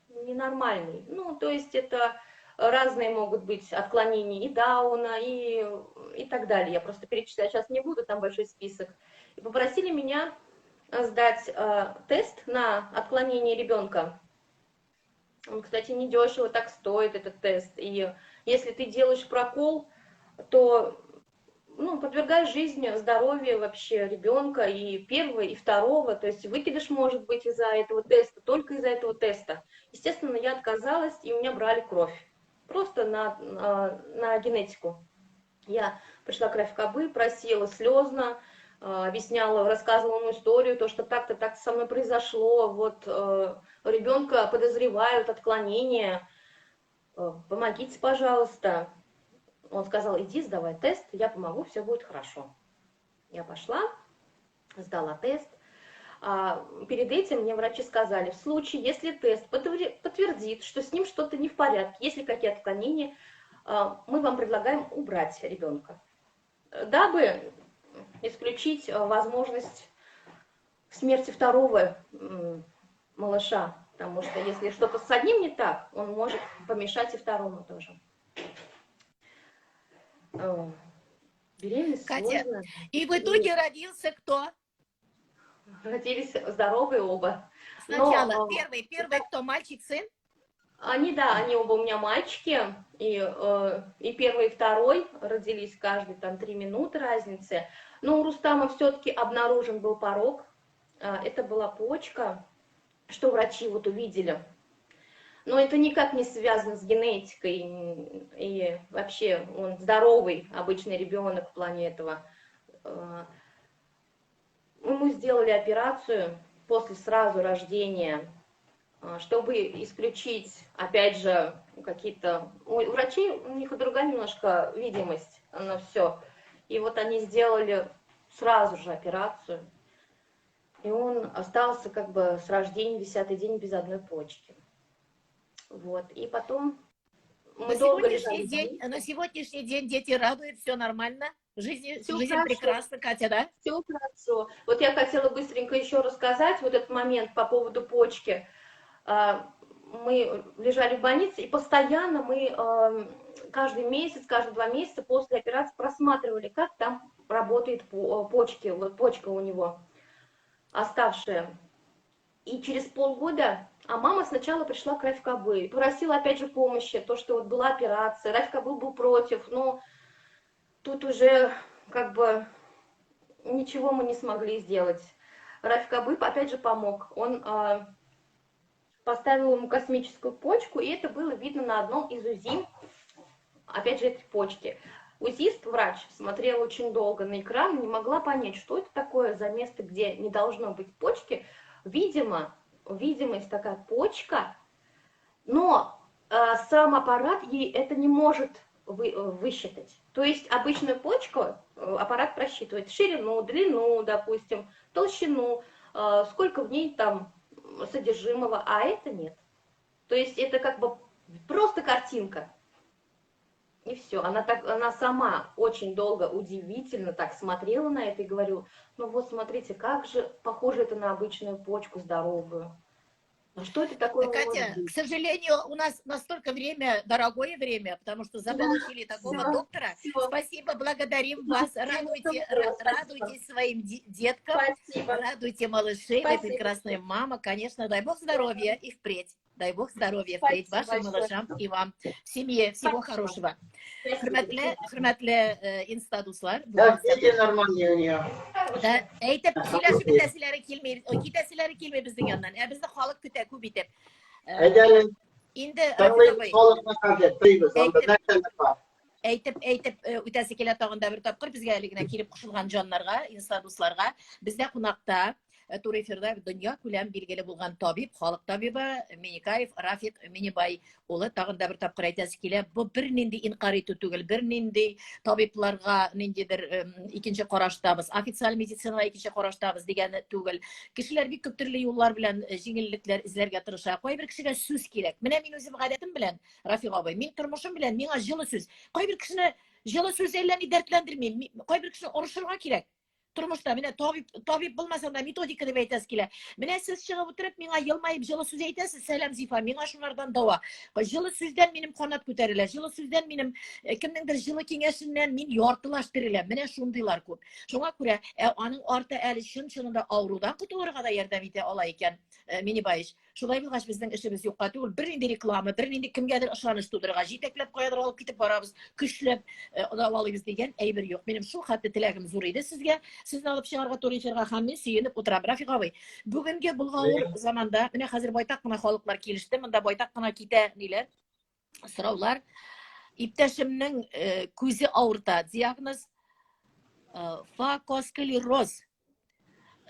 ненормальный. То есть это разные могут быть отклонения и Дауна, и так далее. Я просто перечислять сейчас не буду, там большой список. И попросили меня сдать тест на отклонение ребенка. Он, кстати, недешево так стоит, этот тест. И если ты делаешь прокол, то подвергаешь жизни, здоровью вообще ребенка и первого, и второго. То есть выкидыш может быть из-за этого теста, только из-за этого теста. Естественно, я отказалась, и у меня брали кровь. Просто на генетику. Я пришла к Райфкабы, просила слезно, объясняла, рассказывала ему историю, то, что так-то, так-то со мной произошло. Вот ребенка подозревают отклонение. Помогите, пожалуйста. Он сказал, иди, сдавай тест, я помогу, все будет хорошо. Я пошла, сдала тест. Перед этим мне врачи сказали, в случае, если тест подтвердит, что с ним что-то не в порядке, если какие-то отклонения, мы вам предлагаем убрать ребенка, дабы исключить возможность смерти второго малыша, потому что если что-то с одним не так, он может помешать и второму тоже. Беременность Катя, сложная. и в итоге родился кто? Родились здоровые оба. Сначала первый кто, мальчик, сын? Они оба у меня мальчики, и первый, и второй родились каждый 3 минуты разницы. Но у Рустама все-таки обнаружен был порок, это была почка, что врачи увидели. Но это никак не связано с генетикой, и вообще он здоровый, обычный ребенок в плане этого. Ему сделали операцию после сразу рождения, чтобы исключить, опять же, какие-то... У врачей, у них другая немножко видимость на все. И вот они сделали сразу же операцию. И он остался как бы с рождения 10-й день без одной почки. Вот. И потом мы долго лежали. На сегодняшний день дети радуют, все нормально. Жизнь Всё прекрасна, Катя, да? Все хорошо. Вот я хотела быстренько еще рассказать вот этот момент по поводу почки. Мы лежали в больнице, и постоянно мы каждый месяц, каждые 2 месяца после операции просматривали, как там работает почки, вот почка у него оставшая. И через полгода, а мама сначала пришла к Рафкабы, просила опять же помощи, то, что вот была операция, Рафкабы был против, но тут уже как бы ничего мы не смогли сделать. Рафкабы опять же помог, он поставил ему космическую почку, и это было видно на одном из УЗИ, опять же, этой почки. УЗИст, врач, смотрел очень долго на экран, не могла понять, что это такое за место, где не должно быть почки. Видимо, видимость такая почка, но сам аппарат ей это не может высчитать. То есть обычную почку аппарат просчитывает ширину, длину, допустим, толщину, сколько в ней там содержимого, а это нет. То есть это как бы просто картинка. И все. Она сама очень долго удивительно так смотрела на это и говорила, ну вот смотрите, как же похоже это на обычную почку здоровую. Ну что это такое? Катя, к сожалению, у нас настолько время, дорогое время, потому что заполучили такого доктора. Спасибо, благодарим вас. Радуйтесь своим деткам, радуйте малышей, вы прекрасная мама. Конечно, дай Бог здоровья и впредь. Дай Бог здоровья впредь вашим малышам и вам. В семье всего хорошего. Hürmetli insta dostlar. Дети нормальные у нее. Da aytib сөйләшеп бетәселәре килмәй, китәселәре килмәй безнең яннан. Безне халык көтә күп итеп. Әйдәле, Инде халыкны хәзер тыйбыз, анда нәрсәләр бар. әйтеп үтәсе килә тагын да бер тапкыр безгә әле генә килеп кушылган җаннарга, инста дусларга. Бездә кунакта Туры эфирда дөнья күләм билгеле булган табиб, халык табибы Миникаев Рафик Минибай улы тагын да бер тапкыр әйтәсе килә. Бу бернинди инкар итү түгел, бернинди табибларга ниндидер икенче караштабыз, официаль медицинага икенче караштабыз дигәне түгел. Кешеләр бик күп төрле юллар белән җиңеллекләр эзләргә тырыша. Кайбер кешегә сүз кирәк. Менә мин үзем гадәтем белән, Рафик абый, мин тормышым белән миңа җылы сүз. Кайбер кешене җылы сүз әллә ни дәртләндерми. Кайбер кешене орышырга кирәк. Тормышта менә табиб булмасаң да методика дип әйтәсе килә. Менә сез чыгып утырып миңа елмаеп җылы сүз әйтәсез, сәлам Зифа, миңа шунардан дава. Җылы сүздән минем канат күтәрелә, җылы сүздән минем кемнеңдер җылы киңәшеннән мин яртылаштырыла. Менә шундыйлар күп. Шуңа күрә аның арты әле чын-чынында авырудан котылырга да ярдәм итә ала икән Минибаевич. Шулай булгач безнең эшебез юкка түгел. Бернинди реклама, бернинди кемгәдер ышаныч тудырырга, җитәкләп каядыр алып китеп барабыз, көчләп дәвалыйбыз дигән әйбер юк. Минем шул хәтле теләгем зур иде сезгә. Сезне алып чыгарга туры эфирга һәм мин сөенеп утырам. Рафик абый, бүгенге булган заманда менә хәзер байтак кына халыклар килеште, монда байтак кына китә ниләр? Сораулар. Иптәшемнең күзе авырта, диагноз факосклероз.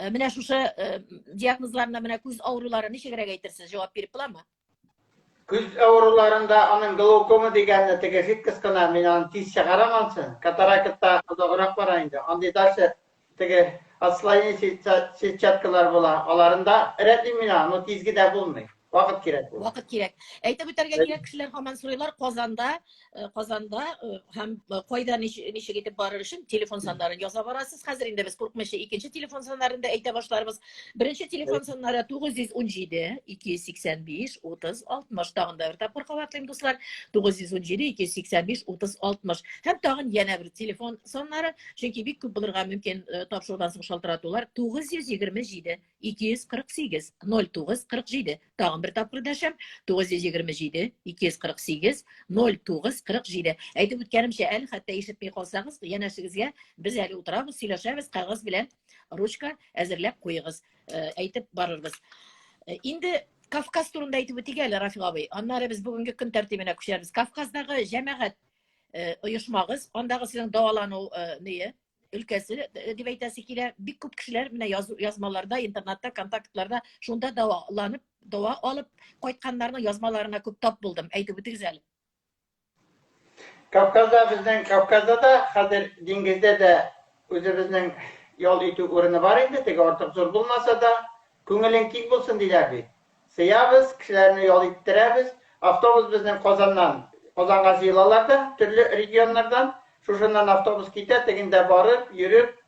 Менә шушы диагнозларына менә күз авырулары ничегрәк әйтерсез, җавап биреп буламы? Күз авыруларында аның глаукома дигәнне теге фикс кына мин аны тиз чыгарамансың. Катаракта озаграк бара инде. Андый дальше теге отслоение сетчаткалар була. Аларында рәтлим мин аны тизге дә булмый. Вакыт кирәк. Вакыт кирәк. Әйтеп үтәргә кирәк, кешеләр һаман сорыйлар Казанда һәм кайда ничек итеп барыр өчен телефон саннарын яза барасыз. Хәзер инде без курыкмыйча икенче телефон саннарын да әйтә башларбыз. Беренче телефон саннары 917 285 30 60. Тагын да бер тапкыр кабатлыйм дуслар. 917 285 30 60. Һәм тагын yana бер телефон саннары, чөнки бик күп булырга мөмкин тапшырудан соң шалтыратулар. 927 248 0947. Тагын бер тапкыр дәшәм. 927 248 0947. Әйтеп үткәнемчә, әле хәтта ишетмәй калсагыз, янәшегезгә без әле утырабыз, сөйләшәбез, кагыз белән ручка әзерләп куегыз. Әйтеп барырбыз. Инде Kafkas turunda aytib o'tgayli Rafiq abi. Anlari biz bugungi kun tartibine ko'sharmiz. Kafkasdagi jamoat uyushmag'iz, ondagi sizning davolanu neye? Ülkesi deb aytasi kela, bir ko'p kishilar mana yozmalarda, internetda, kontaktlarda shunda davo olib qaytganlarning yozmalarini ko'p top buldum. Aytib o'tgizali. Kafkazda da hazır dengizde de özümüzün yol ütü orunu var indi. Tek artık zor bulmasa da köngülün kik bulsun diler bir. Sıyabız, kişilerini yol ittiremiz. Avtobus bizden Kozan'a sıyılalarda, türlü regionlardan. Şuşundan avtobus gider, teginde varıp,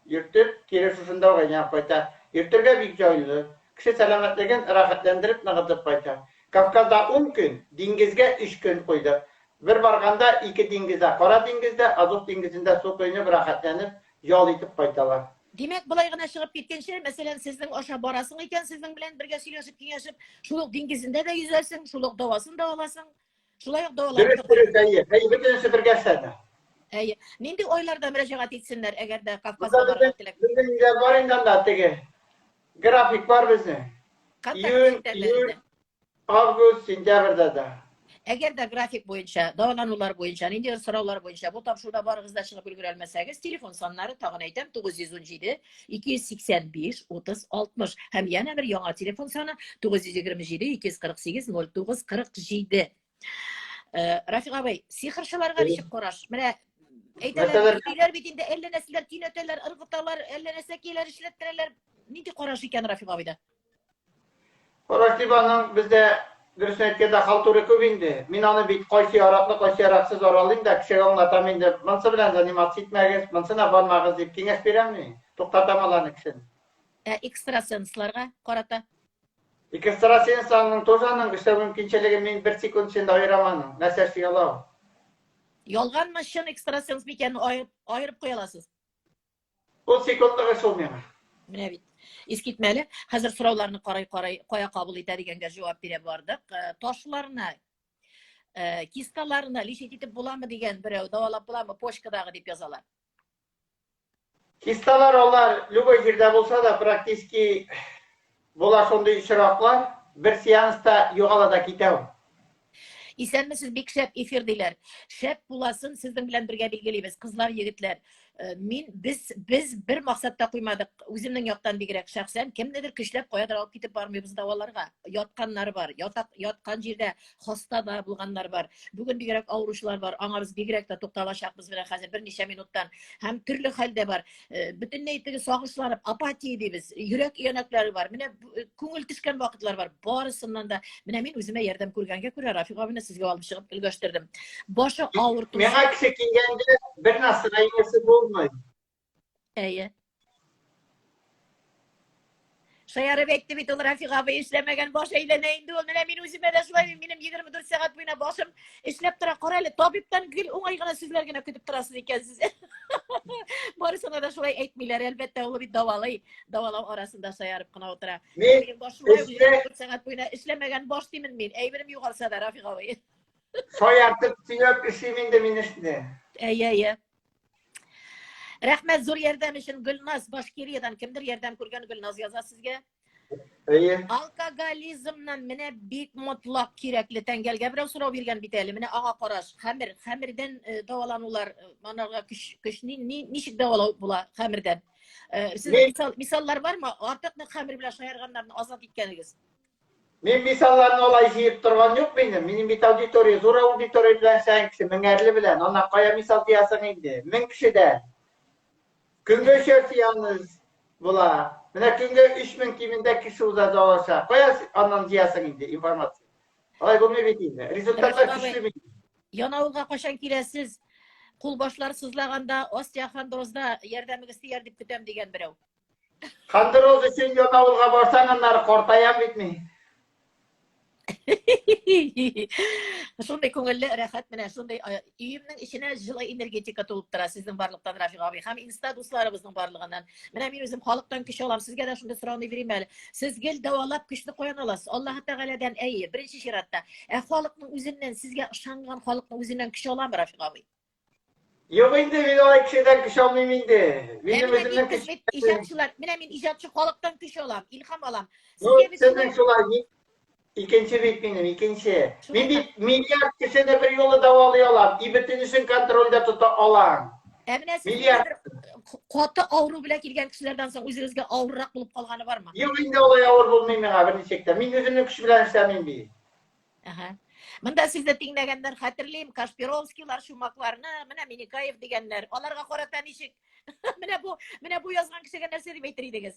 yürütüp, geri şuşunda oynayıp koyta. Yürütürge büyük joylu. Kişi selametliğin rahatlandırıp, nağıtıp koyta. Kafkazda 10 gün, dengizge 3 gün koydu. Bir barganda 2 dengizde, Qora dengizde, Azov dengizinde su koyunup, rahatlanıp, yol itip koytalar. Demek bulay gına çıkıp ketkençe, mesela sizin aşağı barasın iken, sizin bilen birge söylesip, kengeşip, şuluk dengizinde de yüzersin, şuluk davasın da olasın. Şulay yok davalar. Dürüst, bütün süpürgeslerdi. Nindi oylarda müracaat etsinler eğer de Kafkas'a Burada barga tilek. bizim var inden da teki. Grafik var bizim. Iyun, Ağustos, Sentyabr'da da. Eğer de grafik boyunca, davalanılar boyunca, nindi sorular boyunca, bu tapşurda barınızda çıkıp ülgürelmeseniz, telefon sonları tağın aytem 917 285 30 60. Hem yana bir yana telefon sonu 927 248 09 47. Rafiq abi, sihirçilarga bişip koraş. Mene aytalar, tüyler bitinde elleneseler, tüyneteler, ırgıtalar, ellenesekiler, işlettireler. Nindi koraş iken Rafiq abi da? Koraş dibanın bizde dürüst etkede halturu köbindi. Min onu bit qaysi yaratlı, qaysi yaratsız oralayım da kişi anlatam indi. Mansı bilen zanimat etmegez, mansına barmağız deyip kengeş berem mi? Toktatamalany kişini. Ekstrasenslarga korata. Ekstrasensanın tozanın işte mümkünçeligi min 1 sekund içinde ayıramanın. Näsesi yalav. Yolgan mı şın ekstrasens biken ayırıp koyalasız. O sekundluk iş olmayan. Mine bit. İskitmeli. Hazır sorularını koya kabul ededigenge cevap bire bardık. Toşlarına, kiskalarına lişet etip bulamı degen birey davalap bulamı poşkadağı deyip yazalar. Kistalar onlar любой жерде bolsa da praktiski bola şonday uçuraklar bir seansta yoğalada kitev. İsenmisiz bir şep efirdiler. Şep bulasın sizden bilen birge bilgiliyimiz. Kızlar, yigitler. Biz bir maksatta koymadık. Özümden yoktan digirek şahsen. Kim nedir kişlep koyadır alıp gidip barmıyoruz davalarga. Yatkanlar var. Yatkan jerde hasta da bulganlar var. Bugün digirek avuruşlar var. Anarız digirek de toktalaşakbız bilen hazır bir neçe minuttan. Hem türlü halde var. Bütün neytigi sağışlanıp apatiye deybiz. Yürek yanakları var. Mine köngül tişken vakitler var. Barısından da mine min özüme yerdem kurganga köre Rafiq abine sizge alып çıkıp ilgösterdim. Başı ağırtı. Mena kişi kingende bir nasıra yesi bulmaydı. Şayarı bekti bit olur Rafiq abi işlemegen baş eyleneyindi ol. Min özüme de şulay benim 24 saat boyuna başım işlep tıra koraylı. Tabipten gül oğaygına sizlergine kütüp tırasız iken size. Barısına da şulay etmiler elbette oğlu bir davalay arasında şayarıp kına otura. Benim başım 24 saat boyuna işlemegen baş demin min. Eybirim yukarısa da Rafiq abi. Soyartıp siyop işimin de minişti. Rahmet zor yerdemişin Gülnaz Başkiriye'den kimdir yerdem kurgan Gülnaz yazar sizge? Alkogolizmdan mine büyük mutlak kirekli tengelge biraz soru birgen biteli mine ağa koraş hamirden davalanılar managa kış nişik davala bula hamirden. Sizin misallar var mı? Artık ne hamir bilen şayarganlarını azat etkeniz? Men misallarını olay jiyip turgan yok benim. Menin bit auditoriya, zor auditoriya bilen sen kişi, mengerli bilen. Ona kaya misal diyasın indi. Men kişi de. Künge şerti yalnız bula. Mine künge 3000 kiminde kişi uzadı olsa. Kaya anlam diyasın indi informasyon. Olay bu mu bitiydi? Rezultatlar güçlü bitiydi. Yanavulga koşan kilesiz kul başları sızlaganda osteohondrozda yerdemigisi yerdip kütem degen birey. Kandırız için yanavulga borsan onları kortayan bitmeyi. Şunday köngüllü rahat mene şunday üyümnün içine жылы energetika tolup tura sizin barlıktan Rafiq abi. Hem insta dostlarımızın barlığından. Mene men özüm halktan kişi olam. Sizge de şunday sorawını vereyim eli. Siz gel davalap kişini koyan alasız. Allah Teala'dan iyi. Birinci şiratta. Halkın özünden sizge ışangan halkın özünden kişi olam mı Rafiq abi? Yok indi men olay kişiden kişi olmayayım indi. Benim özümden kişi. Mene men icatçı halktan kişi olam. İlham alam. Senden şulay İkinci bit benim, ikinci. Min bit milyar kişini bir yolu davalıyorlar. İbitin işin kontrolde tuta alan. Emine siz Milyar. katı avru bile kelgen kişilerden soň özünüzge awrurak bulup kalgany barmı? Yok indi olay ağır bulmayayım ben bir çekte. Min özünün kişi bilen işlemeyin bir. Aha. Mında sizde dinlegenler hatırlayayım Kaspirovskiler şumaklarını, mine Minikayev degenler. Olarga koratan işik. mine bu yazgan kişiге nerse dip eytirýdiňiz.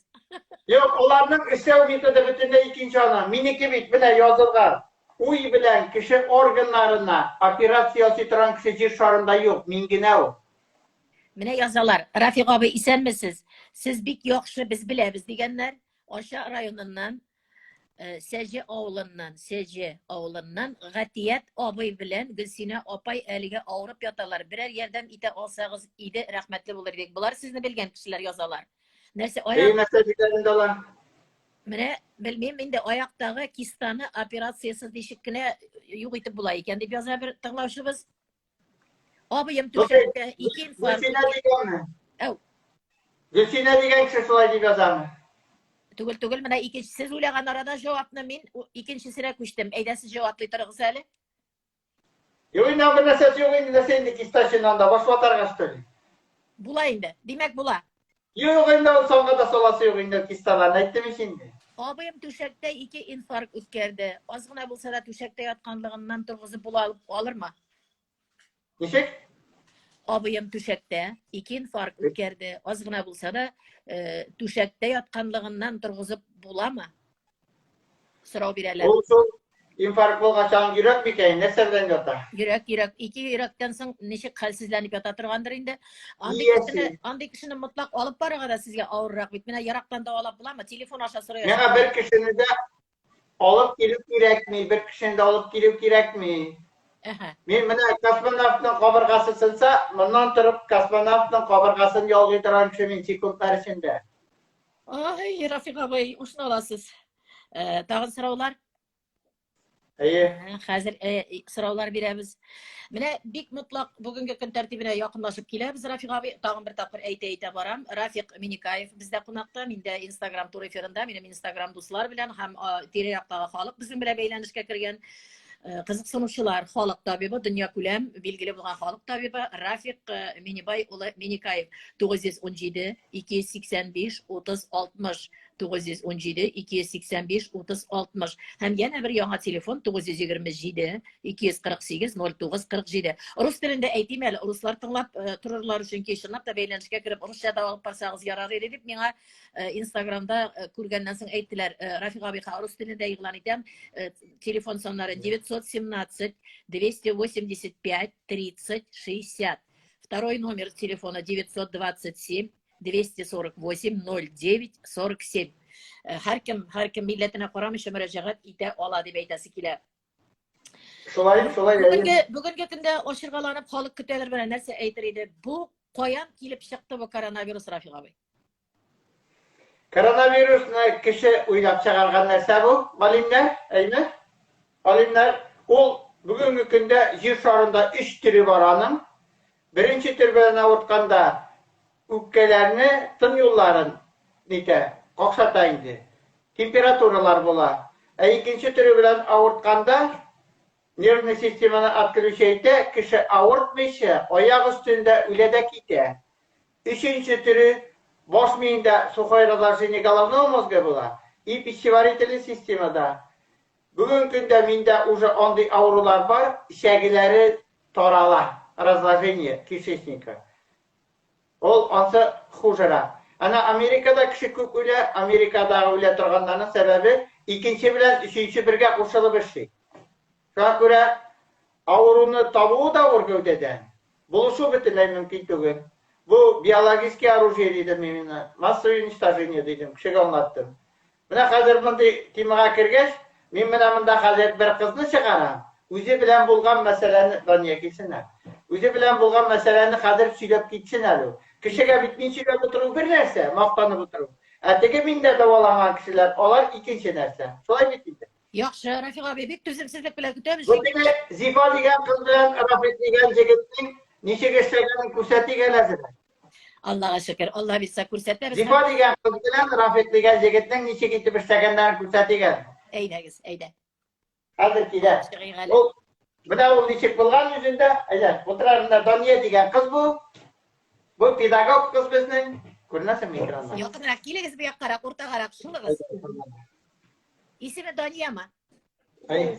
Yok onların işlev metodu bütünde ikinci ana. Miniki bit bile yazılgan. Uy bilen kişi organlarına operasyası turan kişi jir şarında yok. Mingine o. Mine yazalar. Rafiq abi isenmisiz? Siz bik ýokşy biz bilebiz degenler. Oşa rayonundan Sece oğlundan Gatiyet abay bilen Gülsine opay elige awrup yatalar. Birer yerden ite alsağız ide rahmetli bolar dek. Bular sizni bilgen kişiler yazalar. Nerse İyi ayak meselelerinde olan. mine bilmeyim indi ayaktağı kistanı operasyasız dişikine ýok itip bulay eken dip yazar bir tığlaşybız. Abayım Türkçe iki infarkt. Gülsine diyen mi? Ew. Gülsine diyen kişi solay dip yazar mı? Tugul mine ikinci siz uýlagan arada jogapny min ikinçisine küçtüm. Eýde siz jogaply turgyz äli. Yok indi bir nesesi yok indi neseyindik istasyondan da boş vatar gaçtörü. Bula indi. Demek bula. Yok indi o songa da solası yok indi kistalarına ettim şimdi. Abayım tüşekte iki infarkt ütkerde. Azgına bulsa da tüşekte yatkanlığından turgyzyp bula alırma. Nişek? Abayım tüşekte iki infarkt ütkerde. Azgına bulsa da tüşekte yatkanlığından turgyzyp bulama. Sıraw bireler. Olsun. İnfarkt bolgaçan yürek bir keyin ne sebden yota. Yürek, iki yürekten soň neşe halsizlenip yata turgandyr indi. Andy kişini mutlak alıp baragada sizge awurrak bitmene yaraktan dawalap bulama. Telefon aşa soraýar. Mena bir kişini de alıp gelip gerek mi? Bir kişini de alıp gelip gerek mi? Aha. Men mena kosmonavtın kaburgası sınsa, bundan turup kosmonavtın kaburgasını yolguyduran kişi men sekundlar içinde. Ay Rafiq abay, uşna olasız. Tagyn sorawlar? İyi. Hazır sorawlar beremiz. Mine bik mutlak bugünkü gün tertibine yakınlaşıp kilebis. Rafiq abi tagyn bir tapyr eýte baram. Rafiq Minikayev bizde konakda, minde Instagram tur efirinde, menem Instagram dostlar bilen hem tireyakdagy halyk bizim bilen beýlenişke kirgen kızık sunuşçular, halyk tabibi, dünýä kulem bilgili bolgan halyk tabibi Rafiq Minikayev 917 285 30 60 917 285 30 60 hem yana bir ýa telefon 927 248 09 47. Rus dilinde eýtmeli, ruslar tınlap tururlar üçin keşirnap da beýlenişke kirip rusça da alyp barsaňyz ýarar eder dip meňe Instagramda körgenden soň eýtdiler. Rafiq abi rus dilinde ýyglan edem. Telefon sonlary 917 285 30 60. Второй номер телефона 927 248 09 47. Her kim milletine koramış müracaat ite ola dip eýtesi kile. Şolay. Bugünkü günde oşurgalanyp halyk küteler bilen nerse eýtir idi. Bu koyan kilip çykdy bu koronavirus Rafiq abi. Koronavirusny kişi uylap çygargan nerse bu. Alimler, eýme? Alimler ol bugünkü günde yer şarında 3 türü var anyň. Birinci tür bilen awurtkanda ükkelerini tın yolların nite koksata indi. Temperaturalar bola. İkinci türü bilen awurtkanda nervni sistemany atkyryşeýte kişi awurtmyşy, ayak üstünde üledek ite. Üçüncü türü boş miýinde suhaýralaşyny головного mozga bola. И пищеварительный системада. Bugün günde minde уже ondy awrular var, şegileri torala. Разложение кишечника. Ol ansa hujara. Ana Amerikada kişi köp öle, Amerikada öle turganlaryň sebebi ikinci bilen üçüncü birge goşulyp işi. Şoňa görä awruny tabuw da bar gövdeden. Buluşu bitilej mümkin tügül. Bu biologiski оружие diýdim men. Массовый уничтожение diýdim. Kişige anlattım. Mena hazır bunday temaga kirgeç, men mena munda hazır bir kızny çygaram. Üzi bilen bolgan meseleni danyya kilsinler. Üzi bilen bolgan meseleni hazır süýlep gitsin äli. Kişige bitmeyinçe oturup bir nerse, maktanyp oturup. Ätigi minde dawalanan kişiler, olar ikinci nerse. Şolay bitdi. Yaxşı, Rafiq abi, bek tüzümsizlik bilen kütemiz. Bu dile Zifa diýen kız bilen Rafik diýen jigitniň niçe geçdigini kürseti gelezler. Allah'a şükür, Allah bilse kürsette. Zifa diýen kız bilen Rafik diýen jigitniň niçe gitip işlegenler kürseti gel. Eydegiz, eyde. Hadi kile. Şiğale. O buna ol nişek bulgan yüzünde, oturarında Daniye diyen kız bu. Bu pedagog kız bizning. Ko'rinasizmi ekranda? Yaqinroq kelingizmi yoqqaroq, o'rtaqaroq shulg'iz. İsmi Doniya mı?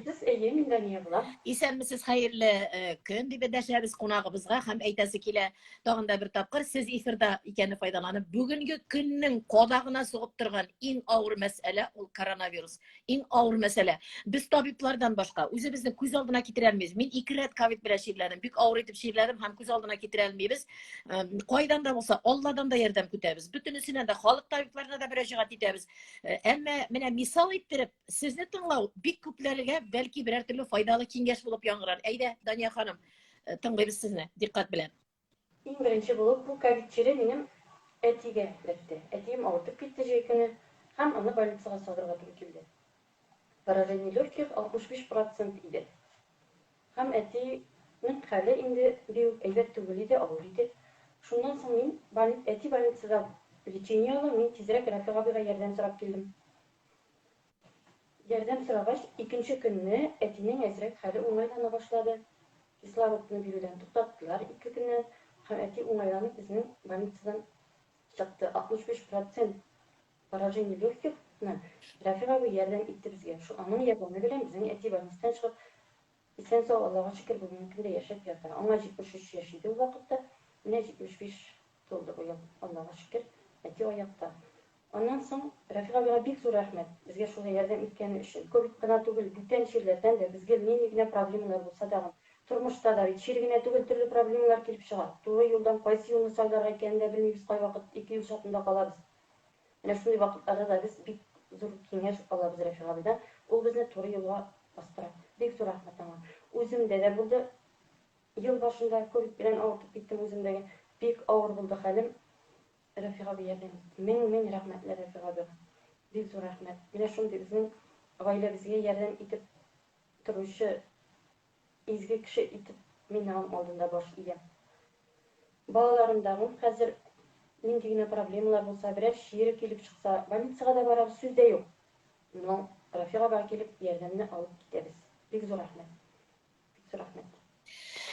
Siz eyin Daniye bulan. Esenmisiz, xayrli kun deb dashamiz qonog'imizga ham aytasi kela tog'inda bir topqir siz efirda ekanini foydalanib bugungi kunning qodog'ina so'g'ib turgan eng og'ir masala ul koronavirus. Eng og'ir masala. Biz tabiblardan boshqa o'zimizni ko'z oldina keltira olmaymiz. Men 2 rat covid bilan she'rladim. Bek og'ir etib she'rladim, ham ko'z oldina keltira olmaymiz. Qo'ydan da bo'lsa Allohdan da yordam kutamiz. Butunisidan da xalq tabiblarına da murojaat etamiz. Ammo mena misol ayttirib sizni tinglav bek ko'plarga balki biror turli foydali kengash bo'lib yongirar. Ayda Doniya xonim, tinglaymiz sizni diqqat bilan. En birinchi bo'lib bu Covid-chiri mening etiga bitdi. Etim ortib ketdi jekini. Ham uni больницаga soldirga to'g'ri keldi. Поражение легких 65% edi. Ham etining hali endi aybat tugul edi, og'ir edi. Shundan so'ng men eti больницада lechение olib, men tezroq Rafiqaga yordam so'rab keldim. Yordam so'ragach, ikkinchi kunni etining azrak hali o'ng'aylana boshladi. Kislorodni beruvdan to'xtatdilar 2 kundan. Ham eti o'ng'aylanib bizning больницадан chiqdi. 65% поражение легких. Rafiqaga yordam etdi bizga. Shu aning yordami bilan bizning eti больницадан chiqib esen sog' Allohga shukr bugungi kunda yashab yotadi. Ona 73 yosh edi u vaqtda. Meni 75 to'ldi bu yil. Allohga shukr. Eti oyoqda. Ondan so'ng Rafiqaga bek zo'r rahmat. Bizga shunga yordam etgani uchun. Covid qana tugul butun she'rlardan da bizga menigina problemalar bo'lsa da turmushda da she'rgina tugul turli problemalar kelib chiqadi. To'g'ri yo'ldan qaysi yo'lni saylar ekanini bilmaymiz, qay vaqt 2 yil sotunda qolamiz. Mana shunday vaqtlarda biz bek zo'r kengash olamiz Rafiqadan. U bizni to'g'ri yo'lga bostiradi. Bek zo'r rahmat ama. O'zimda da bo'ldi. Yıl başında Covid bilan og'ritib ketdim o'zimdagi. Bek og'ir bo'ldi halim. Rafiqaga yordam. Ming rahmatlar Rafiqaga. Bek zo'r rahmat. Mana shunday bizning oila bizga yordam etib turuvchi ezgi kishi etib meni ham oldinda bosh egam. Bolalarimdan hozir mendigina problemalar bo'lsa, biror she'ri kelib chiqsa, больницаga da borib so'zda yo'q. No, Rafiqaga kelib yordamni olib ketamiz. Bek zo'r rahmat. Bek zo'r rahmat.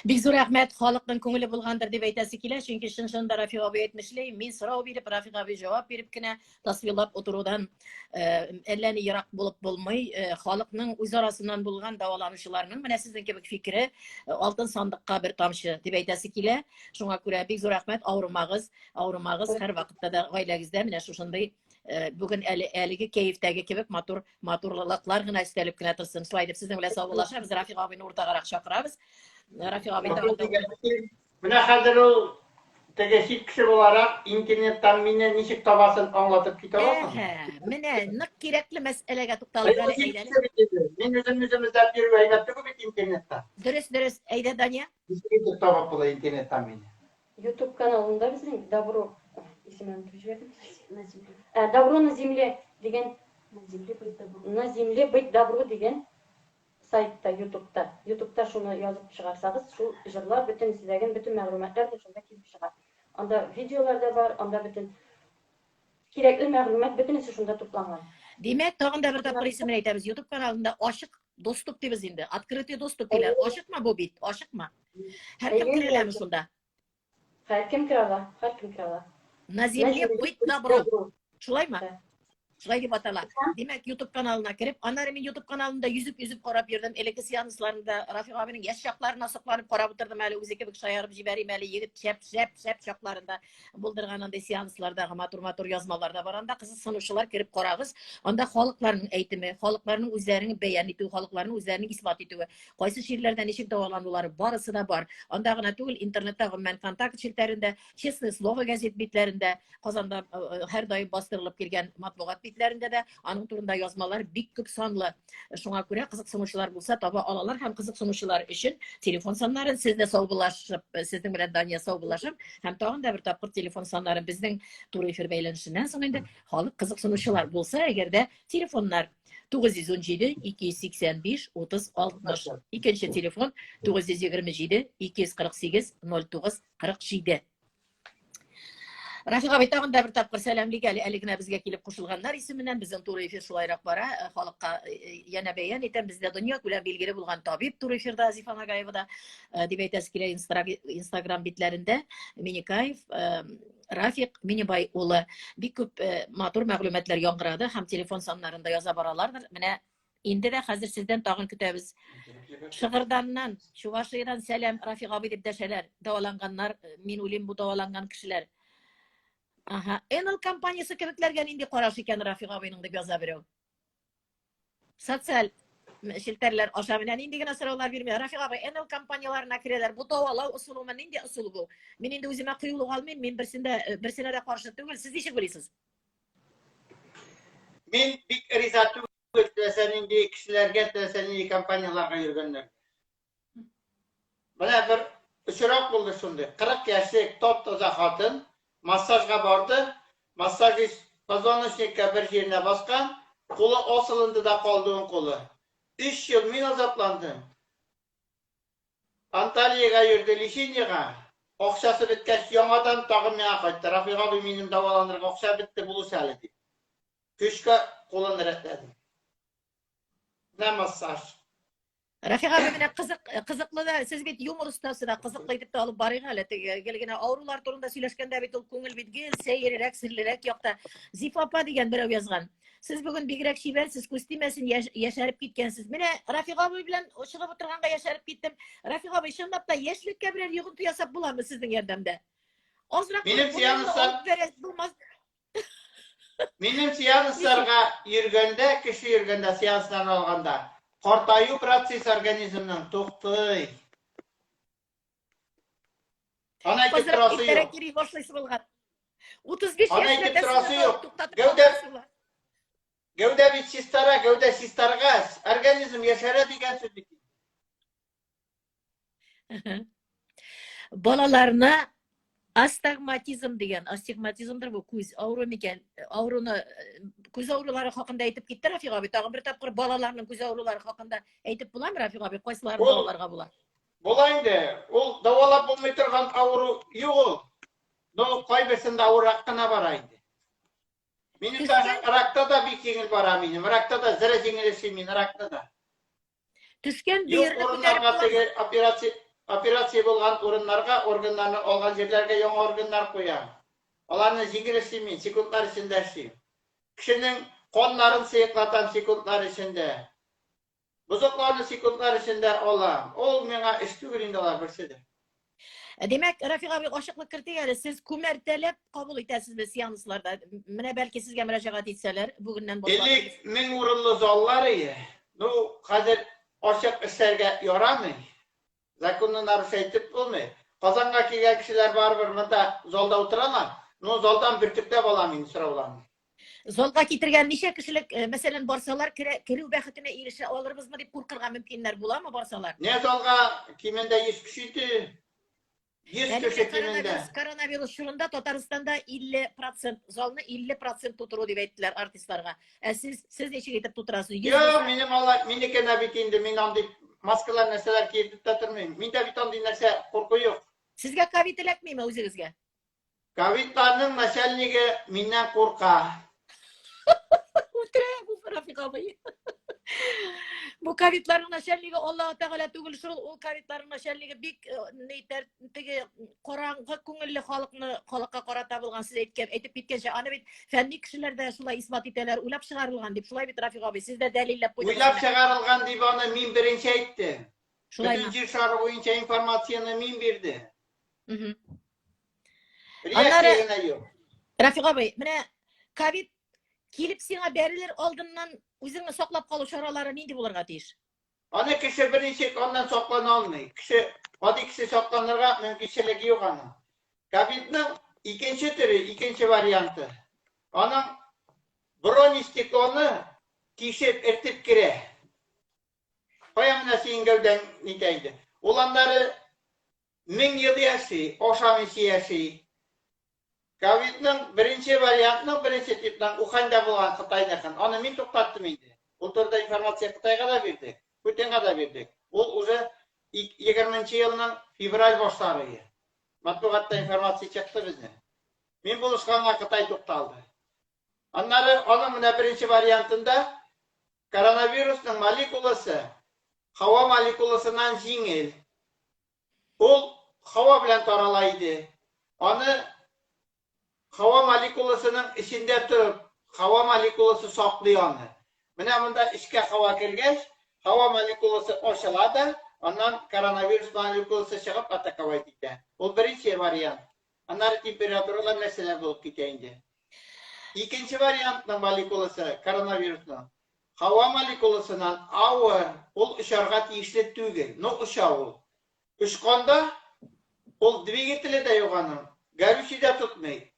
Bek zo'r rahmat, xalqning ko'ngli bo'lgandir deb aytasi kela, chunki shunda Rafiqaga aytmishlar, men so'rov berib Rafiqaga javob beribgina tasvirlab o'tiruvdan ellani yiroq bo'lib bo'lmay, xalqning o'zarasidan bo'lgan davolanishlarning mana sizning kabi fikri oltin sandiqqa bir tomchi deb aytasi kela. Shunga ko'ra bek zo'r rahmat, og'rimag'iz har vaqtda da oilangizda mana shunday bugün eligi keyifdagi kebek motorliqlar gina istalibgina tursin. Shulay deb sizning bilan sog'lashamiz. Rafiq abini o'rtaqaroq chaqiramiz. Rafiq abi Buna hozir u tegishli kishi bo'laroq internetdan meni nechik tobasin anglatib ketaman. Mana naq kerakli masalaga to'xtalib aytaylik. Men o'zimizda berib bu internetda. Durust, ayda Daniya. Bizga topib bo'ladi internetdan meni. YouTube kanalında bizning Добро isimini tushirdim. Добро на земле degan на земле быть добро degan saytda YouTube'da shuni yozib chiqarsangiz, shu jurlar butun sizlarga butun ma'lumotlar shunda kelib chiqadi. Onda videolarda bor, onda butun kerakli ma'lumot butunisi shunda to'plangan. Demak, tog'inda bir topqir ismini aytamiz. YouTube kanalida Oshiq Dostup deymiz endi. Открытый достуp deyiladi. Oshiqmi bu bit? Oshiqmi? Har kim kira oladi shunda? Har kim kira oladi. На земле быть добро. Shulaymi? Shulay deb ataladi. Demak, YouTube kanalına kirib, anari men YouTube kanalında yüzüp qarab yurdim. Eleki seanslarında Rafiq abining yosh shoqlarini soqlanib qarab o'tirdim. Hali o'ziga bir shayarib jibarim, hali yigit shap shoqlarında buldirgananda seanslardagi matur yozmalarda boranda qiziq sanuvchilar kirib qarag'iz. Onda xalqlarning aytimi, xalqlarning o'zlarining bayon etuvi, xalqlarning o'zlarining isbot etuvi, qaysi she'rlardan nechik davolanulari borisi da bor. Ondagina tugul internetdagi men kontakt shiltarida, Chestное слово gazet betlarida, Qozonda har doim bostirilib kelgan matbuot betlarida da aning turida yozmalar bek ko'p sonli. Shunga ko'ra qiziqsonuvchilar bo'lsa, topa olalar ham qiziqsonuvchilar uchun telefon sonlarini sizda sog'bilashib, sizning bilan Daniya sog'bilashib, ham tog'inda bir topqir telefon sonlarini bizning tur efir baylanishidan so'ng endi xalq qiziqsonuvchilar bo'lsa, agarda telefonlar 917 285 30 60. İkinci telefon 927 248 09 47. Рафик абый тагын да бер тапкыр сәламлик әле генә безгә килеп кушылганнар исеменнән. Безнең туры эфир шулайрак бара. Халыкка янә бәян итәм, бездә дөнья күләм билгеле булган табиб туры эфирда Азифа Нагаева да дип әйтәсе килә Инстаграм битләрендә. Минекаев Рафик Минебай улы бик күп матур мәгълүматлар яңгырады һәм телефон саннарында яза баралардыр. Менә инде дә хәзер сездән тагын көтәбез. Шыгырданнан, Чувашиядан сәлам Рафик абый дип дәшәләр. Дәваланганнар, мин уйлыйм бу дәваланган кешеләр. Ага, Enel компаниясы кебекләргә нинди караш икән Рафик абыйның дип яза берәү. Социаль шелтәрләр аша менә нинди генә сораулар бирмәй. Рафик абый, Enel компанияларына керәләр. Бу дәвалау усулы нинди усул бу? Мин инде үземә кыюлык алмыйм, мин берсенә дә каршы түгел. Сез ничек уйлыйсыз? Мин бик риза түгел тәсәнинди кешеләргә, тәсәнинди компанияларга йөргәннәр. Менә бер очрак булды шундый. 40 яшьлек топ-тоза хатын массажга барды. Массажист позвоночникка бер җиренә баскан, кулы асылынды да калды ун кулы. 3 ел мин азапландым. Анталиягә йөрде лечениягә. Акчасы беткәч яңадан тагын миңа кайтты. Рафик абый минем дәваланырга акча бетте булусы әле дип. Көчкә кулын рәтләде. Менә массаж. Рафик абый менә кызыклы да, сез бит юмор остасы да кызыклы итеп алып барыйк әле. Гелгенә авырулар турында сөйләшкәндә бит ул күңел бит гел сәеррәк, серлерәк якта. Зифа апа дигән берәү язган. Сез бүген бигрәк шибәрсез, күз тимәсен яшәреп киткәнсез. Менә Рафик абый белән чыгып утырганга яшәреп киттем. Рафик абый чынлап да яшьлеккә берәр йогынты ясап буламы сезнең ярдәмдә? Азрак Минем сеансларга йөргәндә, кеше йөргәндә, сеансларны алганда, картаю процесс организмның туктый. Аны әйтеп торасы юк. 35 яшьләрдә Гәүдә бит систара, гәүдә систаргас, организм яшәрә дигән сүз бит. Балаларны астигматизм дигән, астигматизмдыр бу, күз авыру микән? Авыруны, күз авырулары хакында әйтеп китте Рафик абый. Тагын бер тапкыр балаларның күз авырулары хакында әйтеп буламы Рафик абый? Кайсыларын дәваларга була? Була инде. Ул дәвалап булмый торган авыру юк ул. Ну, кайберсендә авыррак кына бара инде. Минем ракта да бик җиңел бара минем. Ракта да зәре җиңелеши мин ракта да. Төшкән бирне күтәреп операция булган урыннарга, органнарны алган җирләргә яңа органнар куям. Аларны җиңелеши мин, секундлар эчендә эшлим. Кешенең каннарын сыйклатам секундлар эчендә. Бузыкларны секундлар эчендә алам. Ул миңа эш түгел инде алар берсе. Демәк, Рафик абый ачыклык кертик әле. Сез күмәртәләп кабул итәсезме сеансларда? Менә бәлки сезгә мөрәҗәгать итсәләр, бүгеннән башлап. 1000 урынлы заллар ие. Ну, хәзер ачык эшләргә ярамый. Законны нарушать итеп булмый. Казанга килгән кешеләр барбыр, монда залда утыралар. Ну, залдан бөртүктә балам инде сорауларны. Залга китергән ничә кешелек, мәсәлән, барсалар керү бәхетенә ирешә алырбызмы дип куркырга мөмкиннәр буламы барсалар? Не залга кимендә 100 кеше иде. 100 кеше кимендә. Коронавирус чорында Татарстанда 50% залны 50% тутыру дип әйттеләр артистларга. Сез ничек итеп тутырасыз? Юк, минеке бит инде, мин андый маскалар нәрсәләр киеп тотырмыйм. Миндә бит андый нәрсә курку юк. Сезгә ковид эләкмиме үзегезгә? Ковидларның начальнигы миннән курка. Бу Рафик абый. Бу ковидларның начальнигы Аллаһ Тәгалә түгел, шул ул ковидларның начальнигы бик нәйтер теге караңгы күңелле халыкка карата булган, сез әйтеп киткәнчә, аны бит фәнни кешеләр дә шулай исбат итәләр, уйлап чыгарылган дип. Шулай бит Рафик абый, сез дә дәлилләп куйдыгыз. Уйлап чыгарылган дип аны мин беренче әйттем. Шулай. Бүтән шары буенча информацияны мин бирде. Рафик абый, менә ковид килеп сиңа бәрелер алдыннан үзеңне саклап калу чаралары нинди булырга тиеш? Аны кеше беренче аннан саклана алмый. Гади кеше сакланырга мөмкинчелеге юк аның. Ковидның икенче төре, икенче варианты. Аның бронестеклоны тишеп эртеп керә. Кая менә син гәүдәң нитәйде? Ул аннары 1000 ел яши, ашамыйча яши. Ковидның беренче вариантның беренче типның Уханда булган Кытайдагы. Аны мин туктаттым инде. Ул турда информация Кытайга да бирдек, Бүтәнгә дә бирдек. Ул уже 20-нчы елның февраль башлары. Матбугатта информация чыкты безне. Мен buluşkanğa Қытай тоқталды. Оның мына бірінші вариантында коронавирустың молекуласы хауа молекуласынан жеңіл. Ол хауа белән таралайды. Аны хауа молекуласының ішінде тұрып, хауа молекуласы саклый аны. Менә монда ішке хауа кергәч, хауа молекуласы ачылады, аннан коронавирус молекуласы чыгып атаковать итә. Ул беренче вариант. Аннары температуралар мәсьәлә булып китә инде. Икенче вариантның молекуласы коронавирусның хауа молекуласынан авыр, ул очарга тиешле түгел. Но оча ул. Очканда ул двигателе дә юк аның, горючий дә тотмый.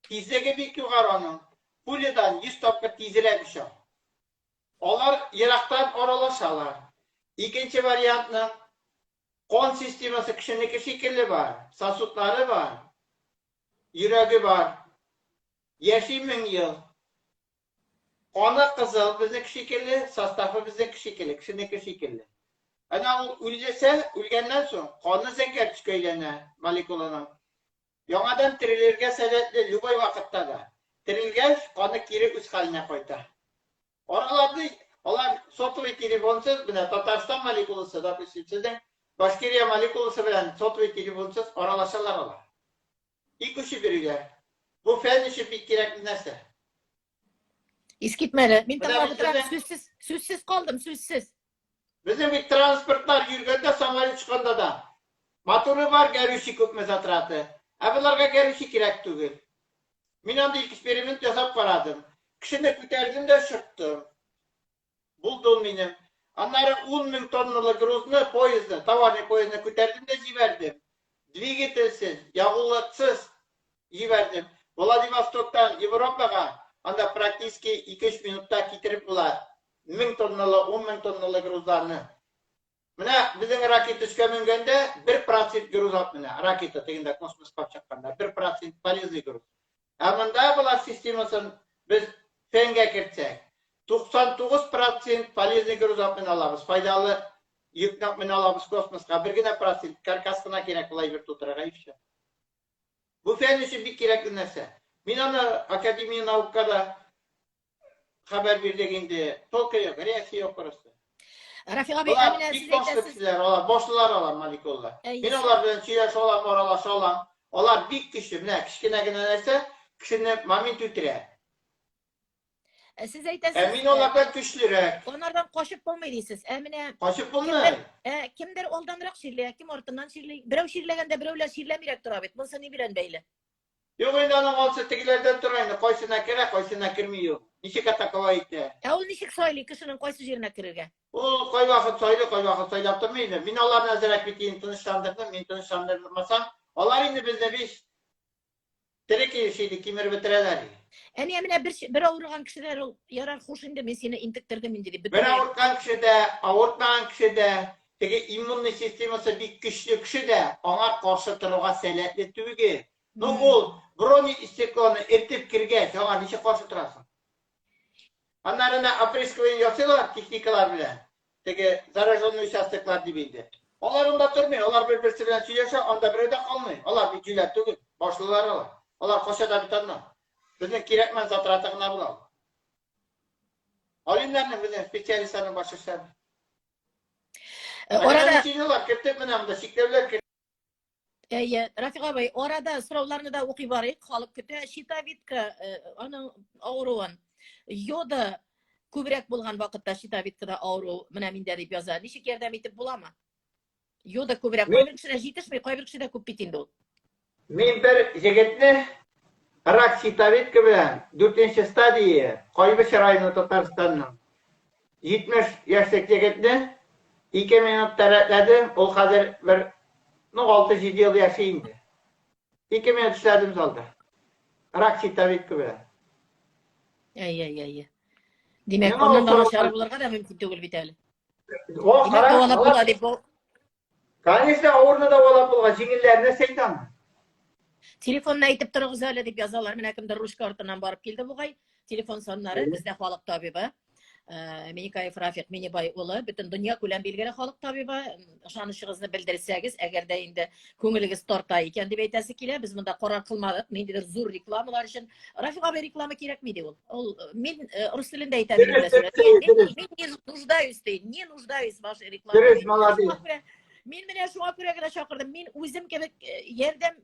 Тизлеге бик югары аның. Пулядан 100 тапкыр тизрәк оча. Алар ерактан аралашалар. Икенче вариантның кан системасы кешенеке шикелле бар, сосудлары бар, йөрәге бар. Яши 1000 ел. Каны кызыл безнеке шикелле, составы безнеке шикелле, кешенеке шикелле. Ана ул үлсә, үлгәннән соң каны зәңгәр төскә әйләнә молекуланың. Яңадан терелергә сәләтле любой вакытта да. Терелгәч, каны кире үз хәленә кайта. Араларды, алар сотовый телефонсыз, менә Татарстан молекуласы, допустим, сезнең Башкирия молекуласы белән сотовый телефонсыз аралашалар алар. Икенче биргә. Бу фән өчен бик кирәк нәрсә. Искитмәле. Мин тыңлап торам, сүзсез калдым, сүзсез. Безнең бит транспортлар йөргәндә, самолет чыкканда да моторы бар, горючий күпме затраты. Ә буларга горючий кирәк түгел. Мин анда эксперимент ясап карадым. Кешене күтәрдем дә чыктым. Булды ул минем. Аннары 10 000 тонналы грузны поездны, товарный поездны күтәрдем дә җибәрдем. Двигательсез, ягулыксыз җибәрдем. Владивостоктан Европага анда практически 2-3 минутта китереп була 1000 тонналы, 10 000 тонналы грузларны. Менә безнең ракета төшкә менгәндә 1% груз ат менә. Ракета тегендә космоска чыкканда 1% полезный груз. Ә монда була системасын biz фәнгә кертсәк, 99% полезный груз ат менә алабыз. Файдалы йөк менә алабыз космоска. 1 генә процент каркасына кирәк була ибер тутырырга ишә. Бу фән өчен бик кирәкле нәрсә. Мин аны Академия наукада хәбәр бирдек инде. Толкы юк, реакция юк просто. Рафига бей, Амина, Бик siz башлы әйтәсез. кешеләр, алар башлылар алар молекулалар. Мин алар белән сөйләшә алам, аралаша алам. Алар бик көчле, менә кичкенә генә нәрсә кешене момент үтерә. Siz Ә әйтәсез. мин алардан көчлерәк. Onlardan кашып булмый дисез. Әминә Качып булмый. кемдер алданрак ширләй, кем артыннан ширләй. Берәү ширләгәндә берәүләр ширләмирәк тора бит. Монысы ни белән бәйле? Юк инде аның алсы тегеләрдән тора инде. Кайсына керә, кайсына керми юк. Ничек атаковать итә? Ул ничек сайлый кешенең кайсы җиренә керергә? Ул кай вакыт сайлап тормый инде. Мин аларны әзрәк бит тынычландырдым, мин тынычландырмасам, алар инде безне биш терек яшиде, кимер бетерәләр. Әминә бер авырган кешеләр ул ярар хуш инде, мен сине интектердем инде дип Бер авырткан кешедә, авыртмаган кешедә, теге иммунный системасы бик көчле кешедә аңа каршы торырга сәләтле түгел. Ну ул бронестеклоны эртеп кергәч, аңа ничек каршы торасың? Аннарына опрыскивание ясыйлар техникалар белән. Теге зараженный участоклар дип инде. Алар унда тормый, алар бер-берсе белән сөйләшә, анда берәү дә калмый. Алар бит җүләр түгел, башлылар алар. Алар кача да бит аннан. Безнең кирәкмәс затраты гына була. Алимнарның безнең специалистларның башлышы. Орада сөйләләр, кертеп менә монда шикләүләр. Рафига бей, орада сорауларны да укый барыйк. Халык көтә. Щитовидка аның авыруын йода күбрәк булган вакытта щитовидкада авыру менә миндә дип яза. Ничек ярдәм итеп буламы? Йода күбрәк. Кайбер кешеләр җитешмәй, кайбер кешеләр күп бит инде ул. Мин бер җегетне рак щитовидка белән 4-нче стадия Кайбыч районы Татарстанның 70 яшьлек егетне 2 минут тәрәтләдем. Ул хәзер бер 6-7 ел яши инде. 2 минут эшләдем залда. Рак щитовидка белән. Димәк, оннан да начар булырга да мөмкин түгел бит әле. О, Давалап була дип бу. Конечно, авырны давалап булган, җиңелләрне сәйтәм. Телефонны әйтеп торыгыз әле дип язалар. Менә кемдер ручка артыннан барып килде бугай. Телефон саннары бездә халык табибы. Миникаев Рафик Минибай улы, бүтін дүния күләм белгілі халық табибы, ышанышыгызны белдерсәгез, әгәр дә инде күңелегез тарта икән дип әйтәсе килә, без монда карар кылмадык, ниндидер зур рекламалар өчен. Рафик абый реклама кирәкмиде ул. Ул мин рус телендә әйтәм инде. Мин не нуждаюсь в вашей рекламе. Дөрес, молодец. Мин менә шуңа күрә генә чакырдым. Мин үзем кебек ярдәм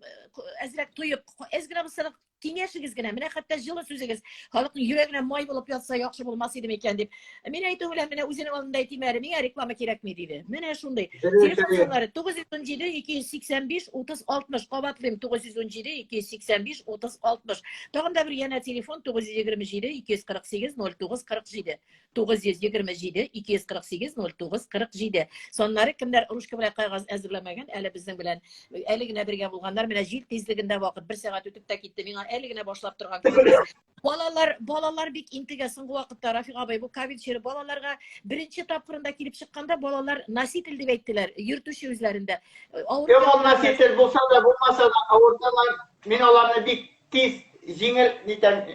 әзрәк туйып, әзгәрә булсак киңәшегез генә, менә хәтта җылы сүзегез, халыкның йөрәгенә май булып ятса яхшы булмас иде микән дип. Мин әйтү белән менә үзенең алдында әйтим әле, миңа реклама кирәкми диде. Менә шундый. Телефон номерлары 917-285-30-60, кабатлыйм 917-285-30-60. Тагын да бер янә телефон 927-248-09-47. 927-248-09-47. Соннары кемнәр рушка белән кагаз әзерләмәгән, әле безнең белән әле генә бергә булганнар, менә җил тизлегендә вакыт 1 сәгать үтеп тә китте. Миңа әле генә башлап торган кебек. Балалар бик интегә соңгы вакытта Рафик абый бу ковид чиры балаларга беренче тапкырында килеп чыкканда балалар носитель дип әйттеләр, йөртүче үзләрендә. Yok nasitel bulsa da bulmasa da avurtalar min olanı bir tiz jingil niten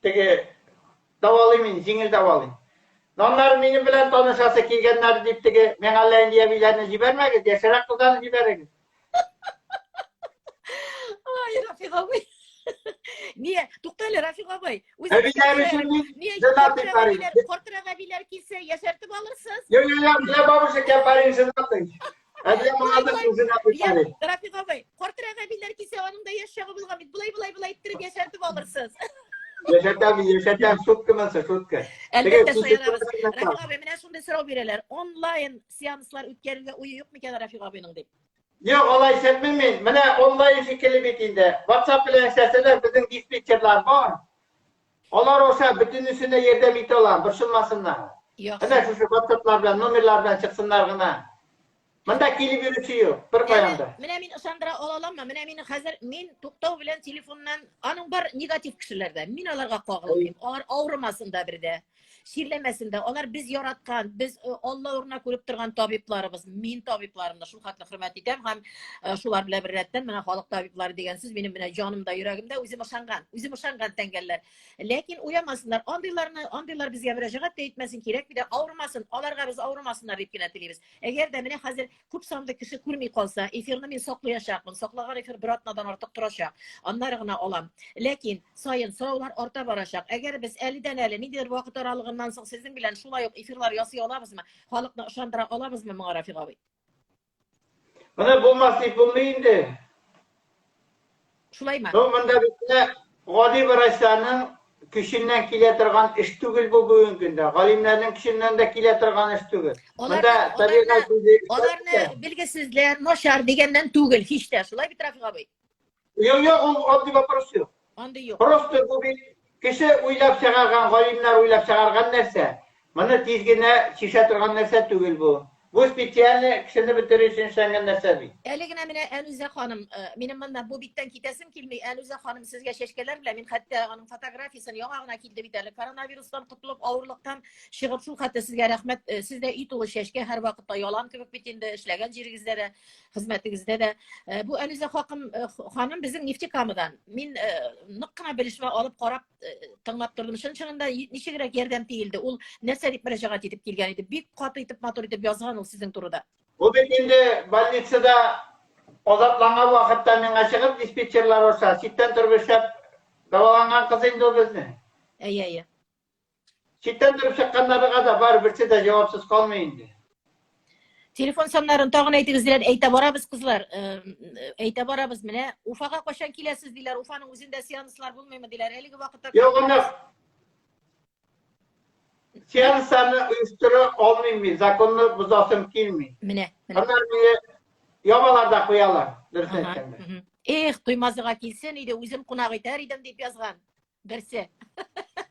tege davalayım jingil davalayım. Onlar benim bilen tanışası kilgenler deyip tege men Allah'ın diyebilirlerini jibermegi yaşarak kıldanı jiberegi. Ay Рафик абый. Niye? Туктале Рафик абый. Niye? Korkturan abiler kilse yaşartıp alırsınız. Yok bile babuşak yaparın sınavdın. Hadi mağaza kızın abileri. Рафик абый, korkturan abiler kilse onun da yaşağı bulgan bit. Bulay ittirip yaşartıp alırsınız. Yaşatan sutkı mısın sutkı? Elbette sayarız. Рафик абый, менә шундай сорау бирәләр. Онлайн сеанслар үткәрергә уе юк микән Рафик абыйның дип. Yok olay sevmeyin. Bana online şekilli bitinde. WhatsApp ile sesler bizim dispatcherlar var. Onlar olsa bütün üstünde yerde bitiyorlar. Boşulmasınlar. Bana şu WhatsApp'lardan, numaralardan çıksınlar gına. Bunda kili virüsü yok. Bir koyanda. Менә мин ышандыра алаламмы? Менә мине хәзер мин туктау белән телефоннан аның бар негатив кешеләрдә. Мин аларга кагылмыйм. Алар авырмасын да бердә. Şirlemesinde. Onlar biz yaratkan, biz Allah uğruna ko'rib turgan tabiplarımız, min tabiplarimda şul xatlı hürmet etem, hem şular bilan bir rəttən, mənə xalq tabiplari degansiz, benim mənə canımda, yüreğimdə özüm ışangan təngellər. Lakin uyamasınlar, andaylar bizə müracaat da etməsin kerak, bir de avurmasın, alarga biz avurmasınlar deyip gene tileyimiz. Eğer de mənə hazır көп sanlı kişi kurmay qalsa, efirni men saqlayacaqmın, saqlagan efir bir atnadan artıq turacaq, onlarına alam. Lakin sayın sorular orta baracaq. Eğer biz 50'den 50 nedir vaqt aralığından soň sizin bilen şulay yok efirler yasay alabızmı? Halykny ışandıra alabızmı Muğar Rafik abi? Bana bulmasın bulmayındı. Şulay mı? Bu bunda bitine Gadi Barasyan'ın kişinden kiletirgan iş tügül bu bugün günde. Galimlerden kişinden de kiletirgan iş tügül. Olarny bilgisizler, noşar degenden tügül, hiç de. Şulay bit Rafik abi? Yok, oddi вопрос yok. Onday yok. Просто bu bir kişi uylap çıkargan, galimler uylap çıkargan nerse, bana tizgine şişe turgan nerse tügül bu. Bu spesiyalni kişini bitirişin şengen nerse bir. Eligine mine Enuze hanım, benim bunda bu bitten kitesim kilmi. Enuze hanım sizge şeşkeler bile, min hatta onun fotografisini yoğağına kildi biterli. Koronavirusdan kutulup, ağırlıktan çıkıp şu hatta sizge rahmet, sizde itulu şeşke her vakitte yalan kibik bitinde, işlegen jirigizde de, hizmetinizde de. Bu Enuze hanım bizim niftikamıdan. Min nıkkına bilişme alıp qarab tınlap durdum. Şınçınında nişe gerek yerden değildi. Ol nerse deyip müracaat edip gelgen idi. Bir katı itip motor edip yazgan sizin turuda. Bu bitinde balnitsada ozatlanan vakitte men açıkıp dispatcherlar olsa sitten turup işlep davalangan kız indi o bizni. Ey. Sitten turup çıkkanları da var birisi de cevapsız kalmayındı. Telefon sonlarını tağın eytigizdiler, eyte barabız kızlar. Eyte barabız mine. Ufağa koşan kilesiz diler. Ufanın üzerinde siyanıslar bulmayayım diler. Eligi vakitte... Yok onlar siyanıslarını uyuşturu olmayayım mı? Zakonunu buzasım kilmi. Mine. Onlar beni yobalarda koyarlar. Duymazlığa kilsen idi. Üzüm kunağı iter idem deyip yazgan. Berse.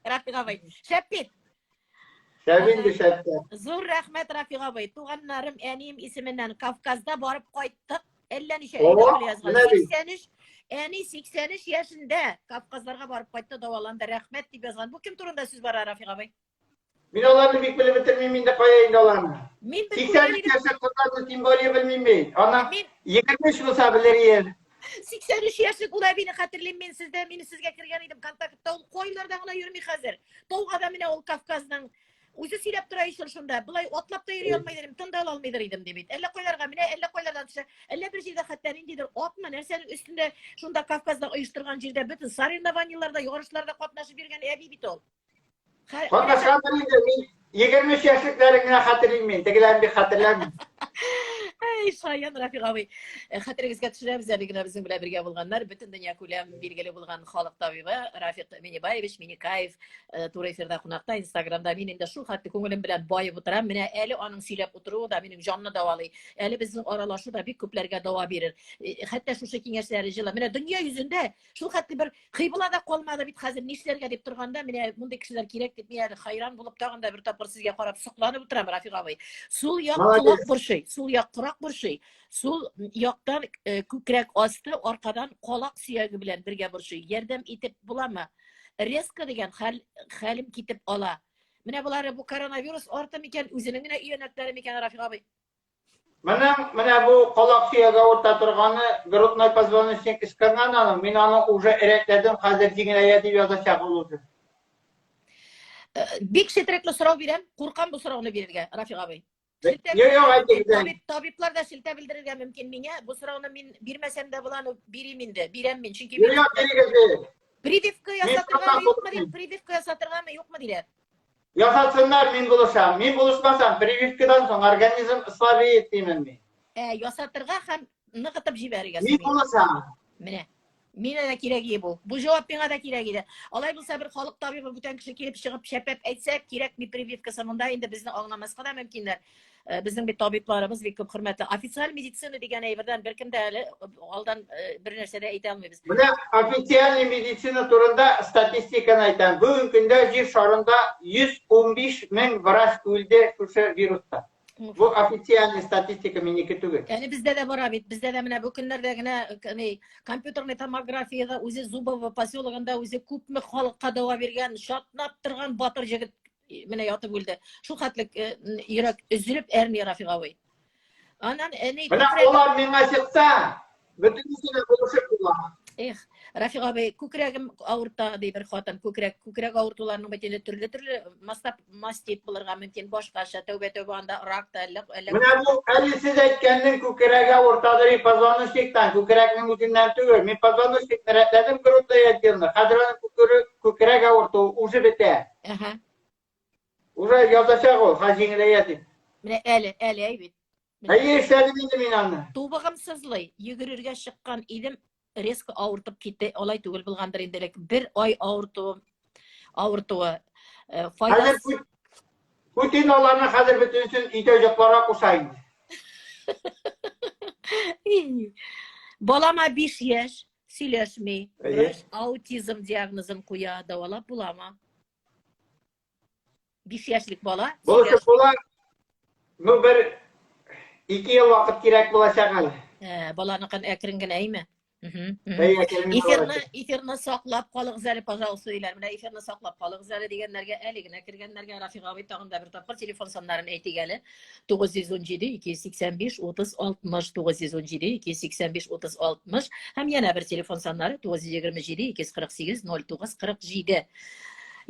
Rafik abay. Şepit. Sevindi şepti. Zor rahmet Rafik abay. Tuğanlarım eniyim isiminden Kafkaz'da barıp koyttuk. 83 yaşında Kafkazlarga barıp koyttu davalandı. Rahmet deyip yazgan. Bu kim turunda siz var Rafik abay? Min olarını bik bile bitirmeyeyim, min de koyayım olarını. 83 yaşa kızlarını simboliye bilmeyeyim. Ona 23 musabileri yer. 83 yaşlık ulay beni hatırlayayım men sizde, meni sizge kirgen edim kontaktda ol koylardan ona yürümey hazır. Tolgada mine ol Kafkazdan Өзі сөйлеп тұра шунда. Бұлай отлап та йөри алмайдыр идем, тында ала алмайдыр идем демейді. Әллә кайларга менә, әллә кайлардан төшә. Әллә бер җирдә хәтта ниндидер атмы нәрсәнең үстендә шунда Кавказда оештырган җирдә бөтен соревнованиеларда, ярышларда катнашып йөргән әби бит ул. Катнашкан инде мин 23 яшьлекләрен генә хәтерлим мин. Тегеләрне бик хәтерләмим. Ey Шаян Рафик абый, хәтерегезгә төшерәбез әле генә безнең белән бергә булганнар, бөтен дөнья күләм билгеле булган халык табибы Рафик Минибаевич Миникаев туры эфирда кунакта, Инстаграмда. Мин инде шул хәтле күңелем белән баеп утырам. Менә әле аның сөйләп утыруы да минем җанны давалый. Әле безнең аралашу да бик күпләргә дава бирер. Хәтта шушы киңәшләре җыла. Менә дөнья йөзендә шул хәтле бер кыйбла да калмады бит хәзер нишләргә дип торганда, менә мондый кешеләр кирәк дип мин әле хайран булып тагын да бер тапкыр сезгә карап сокланып утырам, Рафик абый. Сул як колак борчый, сул як корак борчый. Сул яктан күкрәк асты, аркадан калак сөяге белән бергә борчый. Ярдәм итеп буламы? Резко дигән хәлем китеп ала. Менә булары бу коронавирус арты микән, үзенең генә өянәкләре микән, Рафик абый? Менә бу калак сөяге урта торганы грудной позвоночник исканган аның. Мин аны уже эрәкләдем, хәзер җиңеләя дип язачак ул үзе. Бик шетрекле сорау бирәм, куркам бу сорауны бирергә, Рафик абый. Табиблар да шелтә белдерергә мөмкин миңа. Бу сорауны мин бирмәсәм дә буланы бирим инде. Бирәм мин, чөнки прививка ясатыргамы, юкмы диләр? Ясатсыннар, мин булышам. Мин булышмасам, прививкадан соң организм слабеет димен мин. Ясатырга һәм ныгытып җибәрергә. Мин булышам. Менә. Мине дә кирәк бу. Бу җавап миңа да кирәк иде. Алай булса бер халык табибы бүтән кеше килеп чыгып шәпәп әйтсә, кирәкми прививкасы, монда инде безне аңламаска да мөмкиннәр. Безнең бит табибларыбыз бик күп хөрмәтле. Официаль медицина дигән әйбердән беркем дә әле алдан бер нәрсә дә әйтә алмыйбыз. Менә официаль медицина турында статистиканы әйтәм. Бүген көндә җир шарында 115 мең врач үлде шушы вируста. Бу официальный статистика минеке түгел. Яни бездә дә бара бит. Бездә дә менә бу көннәрдә генә компьютерный томографияда үзе Зубово поселогында үзе күпме халыкка дава биргән, шатнап торган батыр җегет менә ятып үлде. Шул хәтлек йөрәк өзелеп әрни, Рафик абый. Аннан менә алар миңа чыкса, бөтенесенә булышып була. Рафик абый, күкрәгем авырта ди бер хатын, күкрәк авыртуларының бөтенләй төрле мастит булырга мөмкин, башкача тәүбә анда рак та әллә. Менә бу әле сез әйткәннең күкрәге авыртадыр, позвоночниктан, күкрәкнең үзеннән түгел. Мин позвоночникны рәтләдем грудная отделны. Хәзер аның күкрәк авыртуы уже бетә. Уже язачак ул, җиңеләя дип. Менә әле әйбит. Эшләдем инде мин аны. Тубыгым сызлый, йөгерергә чыккан идем, резко авыртып китте. Алай түгел булгандыр инде. Бер ай авыртуы файдасы. Путин аларны хәзер бөтенсен өйдә җакларга куша инде. Балама 5 яшь, сөйләшми, аутизм диагнозын куя, давалап буламы? 5 яшьлек бала. Булышып була. Бу бер 2 ел вакыт кирәк булачак әле. Баланыкын әкрен генә әйме? Эфирны саклап калыгыз әле, пожалуйста, диләр. Менә эфирны саклап калыгыз әле дигәннәргә, әле генә кергәннәргә Рафик абый тагын да бер тапкыр телефон саннарын әйтик әле. 917 285 30 60 917 285 30 60 һәм yana бер телефон саннары 927 248 09 47.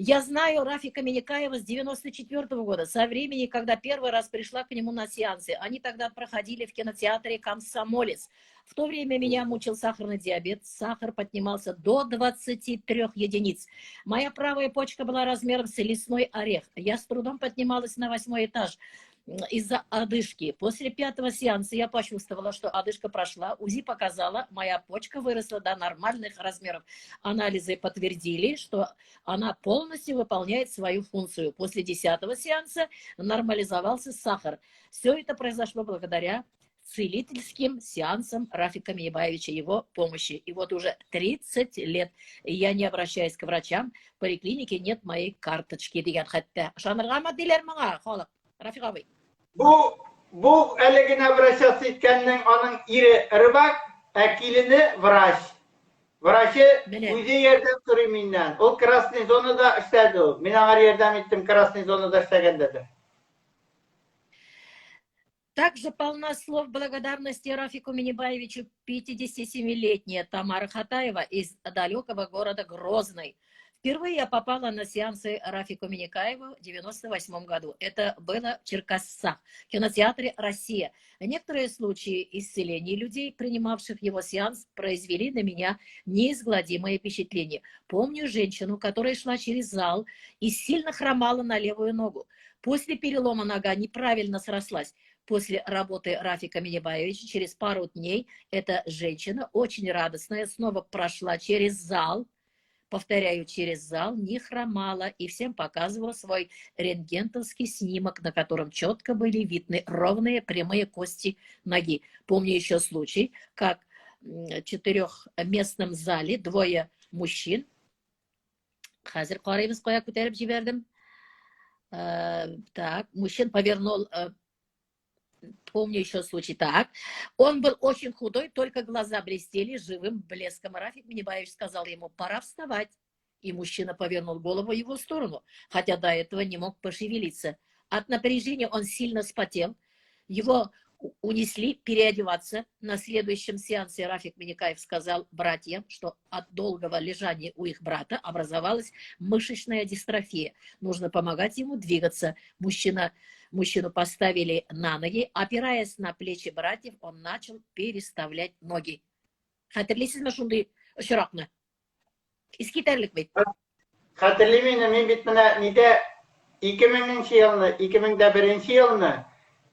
Я знаю Рафика Миникаева с 94-го года, со времени, когда первый раз пришла к нему на сеансы. Они тогда проходили в кинотеатре «Комсомолец». В то время меня мучил сахарный диабет, сахар поднимался до 23 единиц. Моя правая почка была размером с лесной орех. Я с трудом поднималась на 8-й этаж из-за одышки. После 5-го сеанса я почувствовала, что одышка прошла. УЗИ показала, моя почка выросла до нормальных размеров. Анализы подтвердили, что она полностью выполняет свою функцию. После 10-го сеанса нормализовался сахар. Все это произошло благодаря целительским сеансам Рафика Минибаевича, его помощи. И вот уже 30 лет я не обращаюсь к врачам, в поликлинике нет моей карточки. Деген хәтта. Шаныргамы диләр моңа, халык? Рафик абый. Бу әле генә врач иткәннең аның ире рыбак, әкилене врач. Врачы үзе ярдәм сорый миннән. Ул красный зонада эшләде ул. Мин аңа ярдәм иттем красный зонада эшләгәндә. Также полна слов благодарности Рафику Минибаевичу 57-летняя Тамара Хатаева из далекого города Грозный. Впервые я попала на сеансы Рафика Миникаева в 98 году. Это было в Черкассах, в кинотеатре «Россия». Некоторые случаи исцеления людей, принимавших его сеанс, произвели на меня неизгладимое впечатление. Помню женщину, которая шла через зал и сильно хромала на левую ногу. После перелома нога неправильно срослась. После работы Рафика Минибаевича через пару дней эта женщина, очень радостная, снова прошла через зал, повторяю, через зал, не хромала и всем показывала свой рентгентовский снимок, на котором четко были видны ровные прямые кости ноги. Помню еще случай, как в четырехместном зале двое мужчин, хазір қараймыз, қоя көтеріп жібердім. Так, мужчин повернул, помню еще случай, так. Он был очень худой, только глаза блестели живым блеском. Рафик Минибаевич сказал ему: пора вставать. И мужчина повернул голову в его сторону, хотя до этого не мог пошевелиться. От напряжения он сильно вспотел. Его унесли переодеваться. На следующем сеансе Рафик Миникаев сказал братьям, что от долгого лежания у их брата образовалась мышечная дистрофия. Нужно помогать ему двигаться. Мужчину поставили на ноги. Опираясь на плечи братьев, он начал переставлять ноги. Хатırlıyorsunuz şunday ұшырақны? Искитерлік бейт. Хатırlaymayın, мен бит мына неде 2000 жылны, 2001 жылны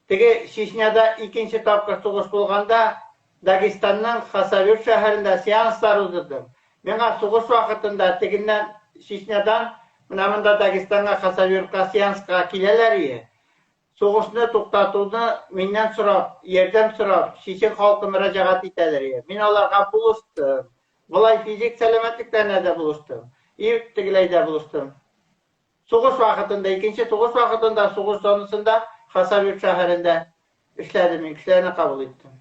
теге Чечняда икенче тапкыр сугыш булганда Дагестанның Хасавюрт шәһәрендә сеанслар уздырдым. Миңа сугыш вакытында тегеннән Чечнядан мына монда Дагестанга Хасавюртка сеанска киләләр иде. Сугышны туктатуны миннән сорап, ярдәм сорап, чечен халкы мөрәҗәгать итәләр иде. Мин аларга булыштым. Булай физик сәламәтлекләренә дә булыштым. И тегеләйдә булыштым. Сугыш вакытында, икенче сугыш вакытында, сугыш зонасында Хасавюрт шәһәрендә эшләдем, кешеләрне кабул иттем.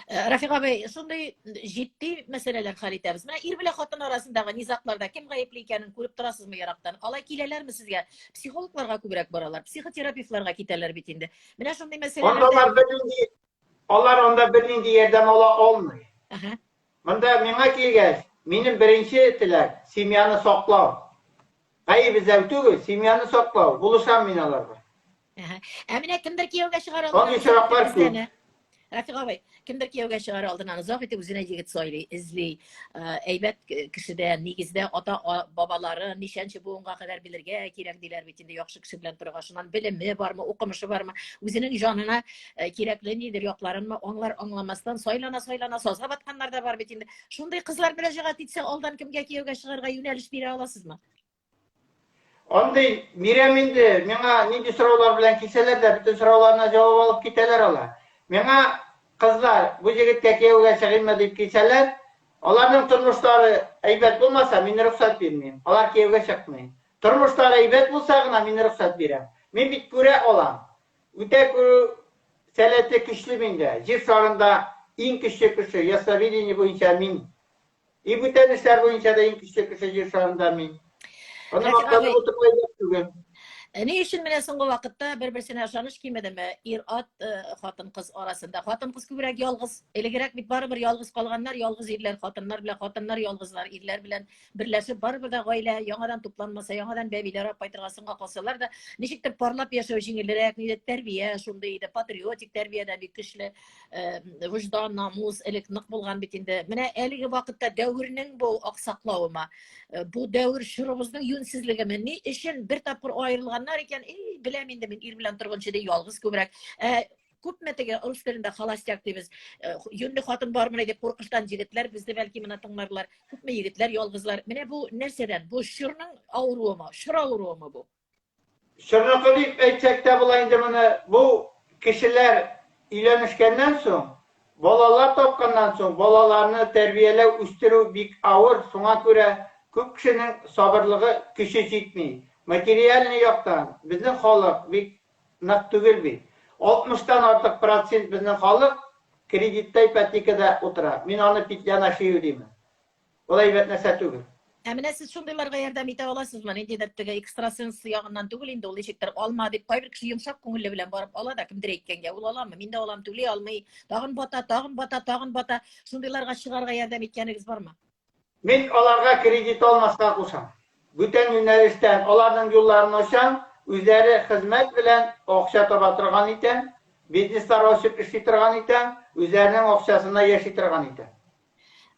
Рафик абый, шундай җитди мәсьәләләр хәл итәбез. Менә ир белән хатын арасындагы низакларда кем гаепле икәнен күреп торасызмы ярактан? Алай киләләрме сезгә? Психологларга күбрәк баралар, психотерапевтларга китәләр бит инде. Менә шундай мәсьәләләрдә Алар анда бернинди ярдәм ала алмый. Монда миңа килгәч, минем беренче теләк семьяны саклау. Гаеп эзләү түгел, семьяны саклау. Булышам мин аларга. Менә кемдер кияүгә чыгара алды. Рафик абый, кемдер кияүгә чыгара алдынан озак итеп үзенә егет сайлый, эзли. Әйбәт кешедә, нигездә ата бабалары нишәнче буынга кадәр белергә кирәк диләр бит инде, яхшы кеше белән торырга. Шуннан белеме бармы, укымышы бармы, үзенең җанына кирәкле нидер якларынмы аңламастан сайлана сазга батканнар да бар бит инде. Шундай кызлар мөрәҗәгать итсә, алдан кемгә кияүгә чыгарга юнәлеш бирә аласызмы? Андый бирәм инде, миңа нинди сораулар белән килсәләр дә, бөтен сорауларына җавап алып китәләр алар. Миңа кызлар, бу җегеткә кияүгә чыгыймы дип килсәләр, аларның тормышлары әйбәт булмаса, мин рөхсәт бирмим. Алар кияүгә чыкмый. Тормышлары әйбәт булса гына мин рөхсәт бирәм. Мин бит күрә алам. Үтә күрү сәләте көчле миндә. Җир шарында иң көчле кеше, ясавидение буенча мин. И бүтән эшләр буенча да иң көчле кеше җир шарында мин. Аны мактап утырмай түгел. Ни өчен менә соңгы вакытта бер-берсенә ышаныш кимәдеме? Ир-ат, хатын-кыз арасында. Хатын-кыз күбрәк ялгыз. Элегрәк бит барыбер ялгыз калганнар, ялгыз ирләр, хатыннар белән хатыннар ялгызлар, ирләр белән берләшеп барыбер да гаилә яңадан тупланмаса, яңадан бәбиләр кайтырга соңга калсалар да, ничектер парлап яшәү җиңелрәк, ниде тәрбия, шундый иде, патриотик тәрбиядә бик көчле, вөҗдан, намус, элек нык булган бит инде. Менә әлеге вакытта дәврнең бу аксаклавыма, бу дәвр шурыбызның юньсезлегеме, ни өчен бер тапкыр аерылганнар икән, беләм инде мин ир белән торганчы да ялгыз күбрәк. Күпме теге рус телендә холостяк дибез. Юньле хатын бармы дип куркыштан җегетләр безне бәлки моны тыңларлар. Күпме егетләр ялгызлар. Менә бу нәрсәдән? Бу шурның авыруымы, шур авыруымы бу? Шурныкы дип әйтсәк тә була инде моны. Бу кешеләр өйләнешкәннән соң, балалар тапканнан соң, балаларны тәрбияләү, үстерү бик авыр. Шуңа күрә күп кешенең сабырлыгы көче җитми. Материальный яктан безнең халык бик нык түгел бит. 60-тан артык процент безнең халык кредитта, ипотекада утыра. Мин аны питляна шию дим. Ул әйбәт нәрсә түгел. Менә сез шундыйларга ярдәм итә аласызмы? Ниндидер теге экстрасенс ягыннан түгел инде, ул ничектер алма дип кайбер кеше йомшак күңелле белән барып ала да, кемдер әйткәнгә, ул аламы? Мин дә алам, түли алмый, тагын бата. Шундыйларга чыгарга ярдәм иткәнегез бармы? Мен оларға кредит алмасқа кушам. Бүтән юнәлештән аларның юлларын ачам, үзләре хезмәт белән акча таба торган икән, бизнеслар ачып эшли торган икән, үзләренең акчасына яши торган икән.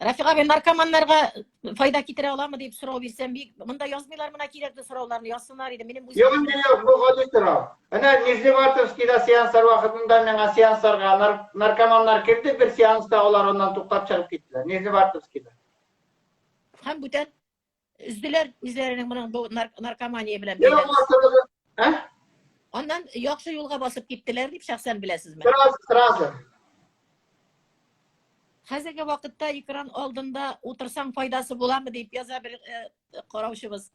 Рафик abi наркоманнарга файда китере аламы дип сорау бирсәм, монда язмыйлар, менә кирәкле сорауларны язсыннар иде. Минем Юк, юк, бу гади тора. Әнә Нижневартовскийда сеанслар вакытында миңа сеансларга наркоманнар кирде, бер сеанста алар оннан туктап чыгып киттеләр. Нижневартовскийда. Һәм бүтән үзділер үзләренең моның бу наркомания белән Юк, бәйле. Аннан яхшы юлга басып киттеләр дип шәхсән беләсезме? Сразу. Хәзерге вакытта экран алдында утырсаң файдасы буламы дип яза бер караучыбыз.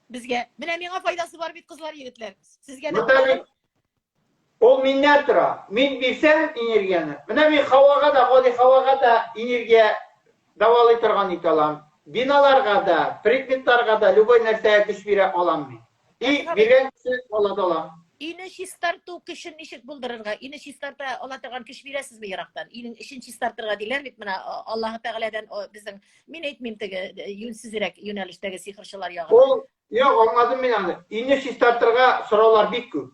Безгә менә миңа файдасы бар бит, кызлар, егетләр. Сезгә дә Ул миннән тора. Мин бирсәм энергияны. Менә мин һавага да, гади һавага да энергия давалый торган ит алам. Биналарга да, предметларга да любой нәрсәгә көч бирә алам мин. И биргән кеше алам. Үйне чистарту кешен ничек булдырырга? Үйне чистарта ала торган көч бирәсезме ерактан? Үйнең эшен чистартырга диләр бит менә Аллаһ Тәгаләдән безнең, мин әйтмим теге юньсезрәк юнәлештәге сихырчылар ягы. Ул, юк, аңладым мин аны. Үйне чистартырга сораулар бик күп.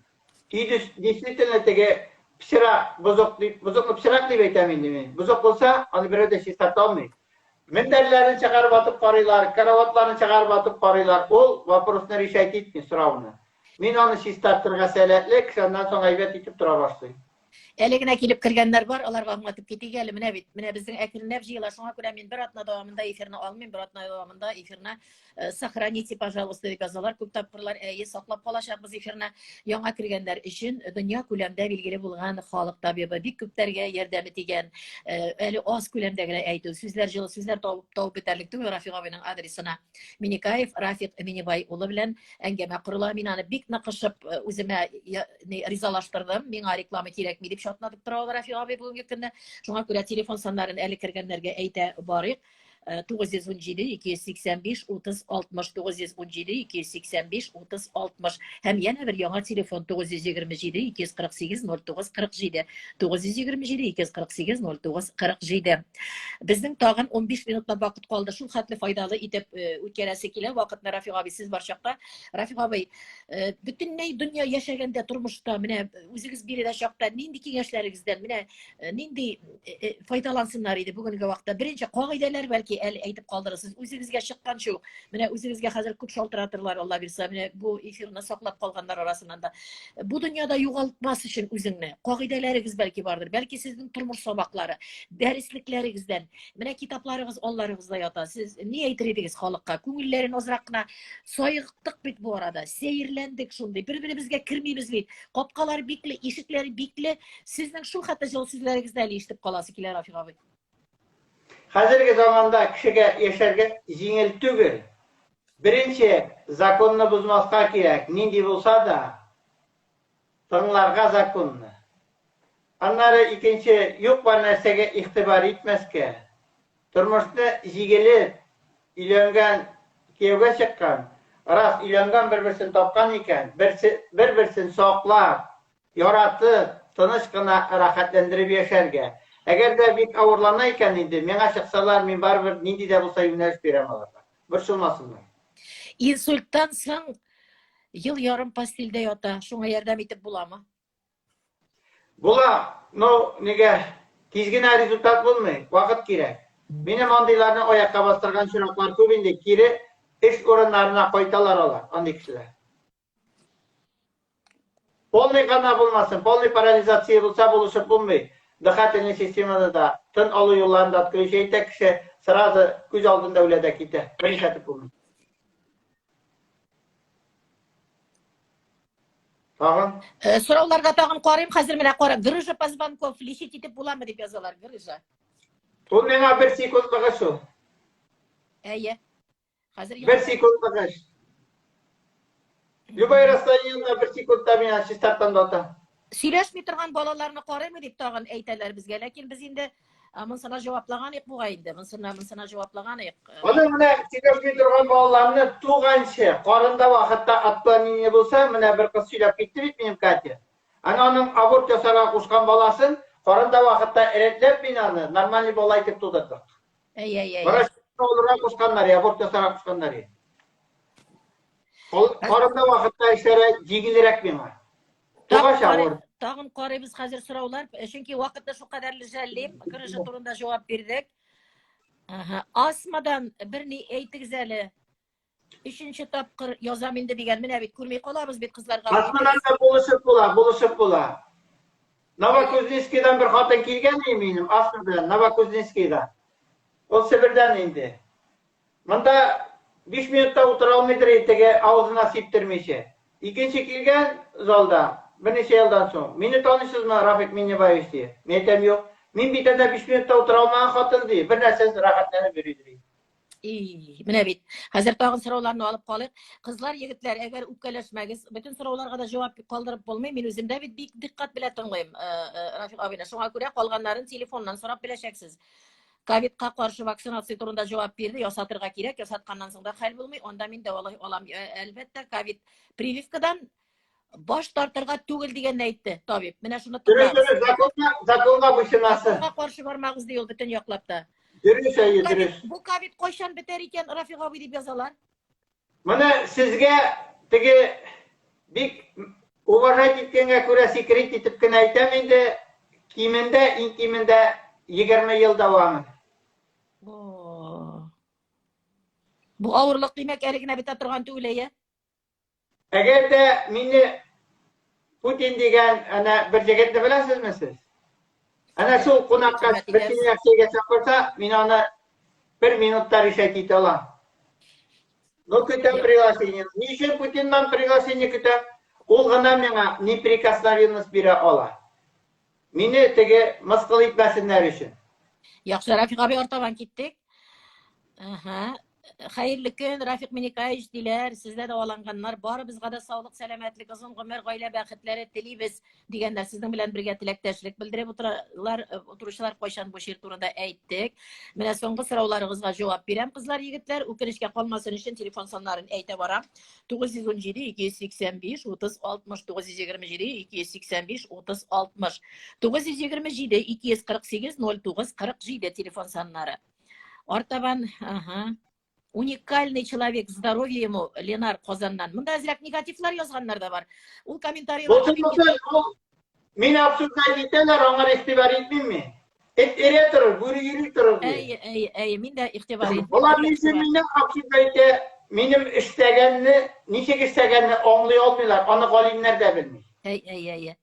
Үйне действительно теге пычрак, бозокны пычрак дип әйтәм инде мин. Бозок булса, аны берәү дә чистарта алмый. Мендәрләрен чыгарып атып карыйлар, караватларын чыгарып атып карыйлар. Ул вопросны решать итми, сорауны. Мин аны чистартырга сәләтле, шуннан соң әйбәт итеп тора башлый. Әле генә килеп кергәннәр бар, аларга аңлатып китик әле, менә бит. Менә безнең әкренләп җыела, шуңа күрә мин бер атна дәвамында эфирны алмыйм, бер атна дәвамында эфирны сохраните, пожалуйста, дип язалар. Күп тапкырлар саклап калачакбыз эфирны. Яңа кергәннәр өчен дөнья күләмдә билгеле булган халык табибы бик күпләргә ярдәме тигән, әле аз күләмдә генә әйтү сүзләр, җылы сүзләр табып бетәрлек түгел. Рафик абыйның адресына Миникаев Рафик Минибай улы белән әңгәмә корыла. Мин аны бик ныкышып үземә ризалаштырдым. Миңа реклама кирәкми дип шатнатып торалар Рафик абый бүгенге көндә. Шуңа күрә телефон саннарын әле кергәннәргә әйтә барыйк. 917-285-30-60, 917-285-30-60. Һәм янә бер яңа телефон 927-248-09-47, 927-248-09-47. Безнең тагын 15 минутлап вакыт калды. Шул хәтле файдалы итеп үткәрәсе килә вакытны. Рафик абый, сез бар чакта. Рафик абый, бөтенләй дөнья яшәгәндә, тормышта, менә үзегез бирәдә чакта нинди киңәшләрегездән, менә нинди файдалансыннар иде бүгенге вакытта? Беренче кагыйдәләр бәлки әле әйтеп калдырырсыз. Үзегезгә чыккан шу. Менә үзегезгә хәзер күп шалтыратырлар, Алла бирсә, менә бу эфирны саклап калганнар арасыннан да. Бу дөньяда югалтмас өчен үзеңне кагыйдәләрегез бәлки бардыр. Бәлки сезнең тормыш сабаклары, дәреслекләрегездән, менә китапларыгыз алларыгызда ята. Сез ни әйтер идегез халыкка? Күңелләрен азрак кына сайыктык бит бу арада. Сәерләндек шундый. Бер-беребезгә кермибез бит. Капкалар бикле, ишекләре бикле. Сезнең шул хәтта җылы сүзләрегездә әле ишетеп каласы килә, Рафик абый. Хәзерге заманда кешегә яшәргә җиңел түгел. Беренче, законны бузмаска кирәк. Нинди булса да, тыңларга законны. Аннары икенче, юк бар нәрсәгә игътибар итмәскә. Тормышны җигелеп, өйләнгән, кияүгә чыккан, раз өйләнгән бер-берсен тапкан икән, бер-берсен саклап, яратып, тыныч кына рәхәтләндереп яшәргә. Әгәр дә бик авырлана икән инде, миңа чыксалар, мин барыбер нинди дә булса юнәлеш бирәм аларга. Борчылмасыннар. Инсульттан соң ел ярым постельдә ята. Шуңа ярдәм итеп буламы? Була, нигә тиз генә результат булмый, вакыт кирәк. Минем андыйларны аякка бастырган чираклар күп инде, кире эш урыннарына кайталар алар, андый кешеләр. Полный гана булмасын, полный парализация булса булышып булмый. Дыхательный системаны да, тын алу юлларында отключить итә, кеше сразу күз алдында үләдә китә. Беренче тип булмый. Тагын? Сорауларга тагын карыйм, хәзер менә кара. Грыжа позвонков лечить итеп буламы дип язалар, грыжа. Ул миңа 1 секундлыгы шу. Әйе. Хәзер 1 секундлыгы. Любой расстояние 1 секундта миңа чистартан дота. Сөйләшми торган балаларны карыймы дип тагын әйтәләр безгә, ләкин без инде монысына җаваплаган ик буга инде. Монысына җаваплаган ик. Аның менә сөйләшми торган балаларны туганчы, карында вакытта атпланение булса, менә бер кыз сөйләп китте бит минем Катя. Аның аборт ясарга кушкан баласын карында вакытта эретләп мин аны нормальный бала итеп тудырдык. Әй. Врач olarak kuşkanlar ya, abort yasarak kuşkanlar ya. Karımda vakitte işlere ciğinlerek mi var? Tokaş avur. Tağın qaraymiz hozir so'rovlar, chunki vaqtda shu qadarli jallim, kirishi turida javob berdik. Asmadan birini aytingizali. 3-chi topqir yozaman degan mina bit ko'rmay qolamiz bit qizlarga. Asmalarda buluşup bula. Novokuznetskiydan bir xotin kelgan eminim, aslida Novokuznetskiydan. O Sibirdan indi. Bunda 5 minutda o'tira olmaydi ertaga og'zini septirmishi. Ikkinchi kelgan zalda bir necha yildan so'ng. Meni tanisizmi Rafik Minniboyev diye. Men aytam yo'q. Men bitada 5 minutda o'tira olmagan xotin deydi. Bir narsasi rohatlanib beradi. Mina bit. Hozir tag'in so'rovlarni olib qolik. Qizlar, yigitlar, agar o'pkalashmagiz, butun so'rovlarga da javob qoldirib bo'lmay, men o'zimda bit diqqat bilan tinglayman. Rafik abina, shunga ko'ra qolganlarini telefondan so'rab bilashaksiz. Covidga qarshi vaksinatsiya turida javob berdi, yo satirga kerak, yo satgandan so'ng da hal bo'lmay, onda men davolay olam. Albatta, Covid privivkadan bosh tortirga tugil deganni aytdi tabib. Mana shuni Zakonga bo'ysunasi. Zakonga qarshi bormag'iz deyil butun yoqlabda. Dürüst. Bu Covid qo'shan bitar ekan, Rafiq abi deb yozalar. Mana sizga tigi bik override etganga ko'ra sekret etibgina aytam endi kiyimida 20 yil davomi. Bu og'irlik demak erigina bita turgan tugilaya. Agarda meni Putin degan ana bir jigitni bilasizmi siz? Ana shu qonaqqa bitin yaxshiga chaqirsa, men ona 1 minutda решать eta olaman. No kutam приглашение. Ничем Putindan приглашение kutam. Ol g'ana menga неприкосновенность bera ola. Meni tege masqil etmasinlar uchun. Yaxshi, Rafiq abi ortadan ketdik. Xayrli kun, Rafiq Minikayevich diler, sizlar davolanganlar bor, bizga da sog'lik, salomatlik, uzun umr, oila baxtlari tilaymiz deganlar sizning bilan birga tilakdoshlik bildirib o'tirishlar qo'shan bu she'r turida aytdik. Mana so'nggi so'rovlaringizga javob beram. Qizlar, yigitlar, o'kinishga qolmasin uchun telefon sonlarini aytib boram. 917 285 30 60 927 285 30 60 927 248 09 47 telefon sonlari. Ortaban, Уникальный человек, здоровье ему, Ленар Qozondan. Bunda azrak negativlar yozganlar da var. U kommentariylar. Men absurddan aytganlar, onlar istibar etmaymi? Ere turur, buri yürü turur. Ey, men de istibar etdim. Ular meni absurd aytdi, menim istaganni, nechega istaganni anglay olmaylar, aniq olimlar da bilmaydi. Ey.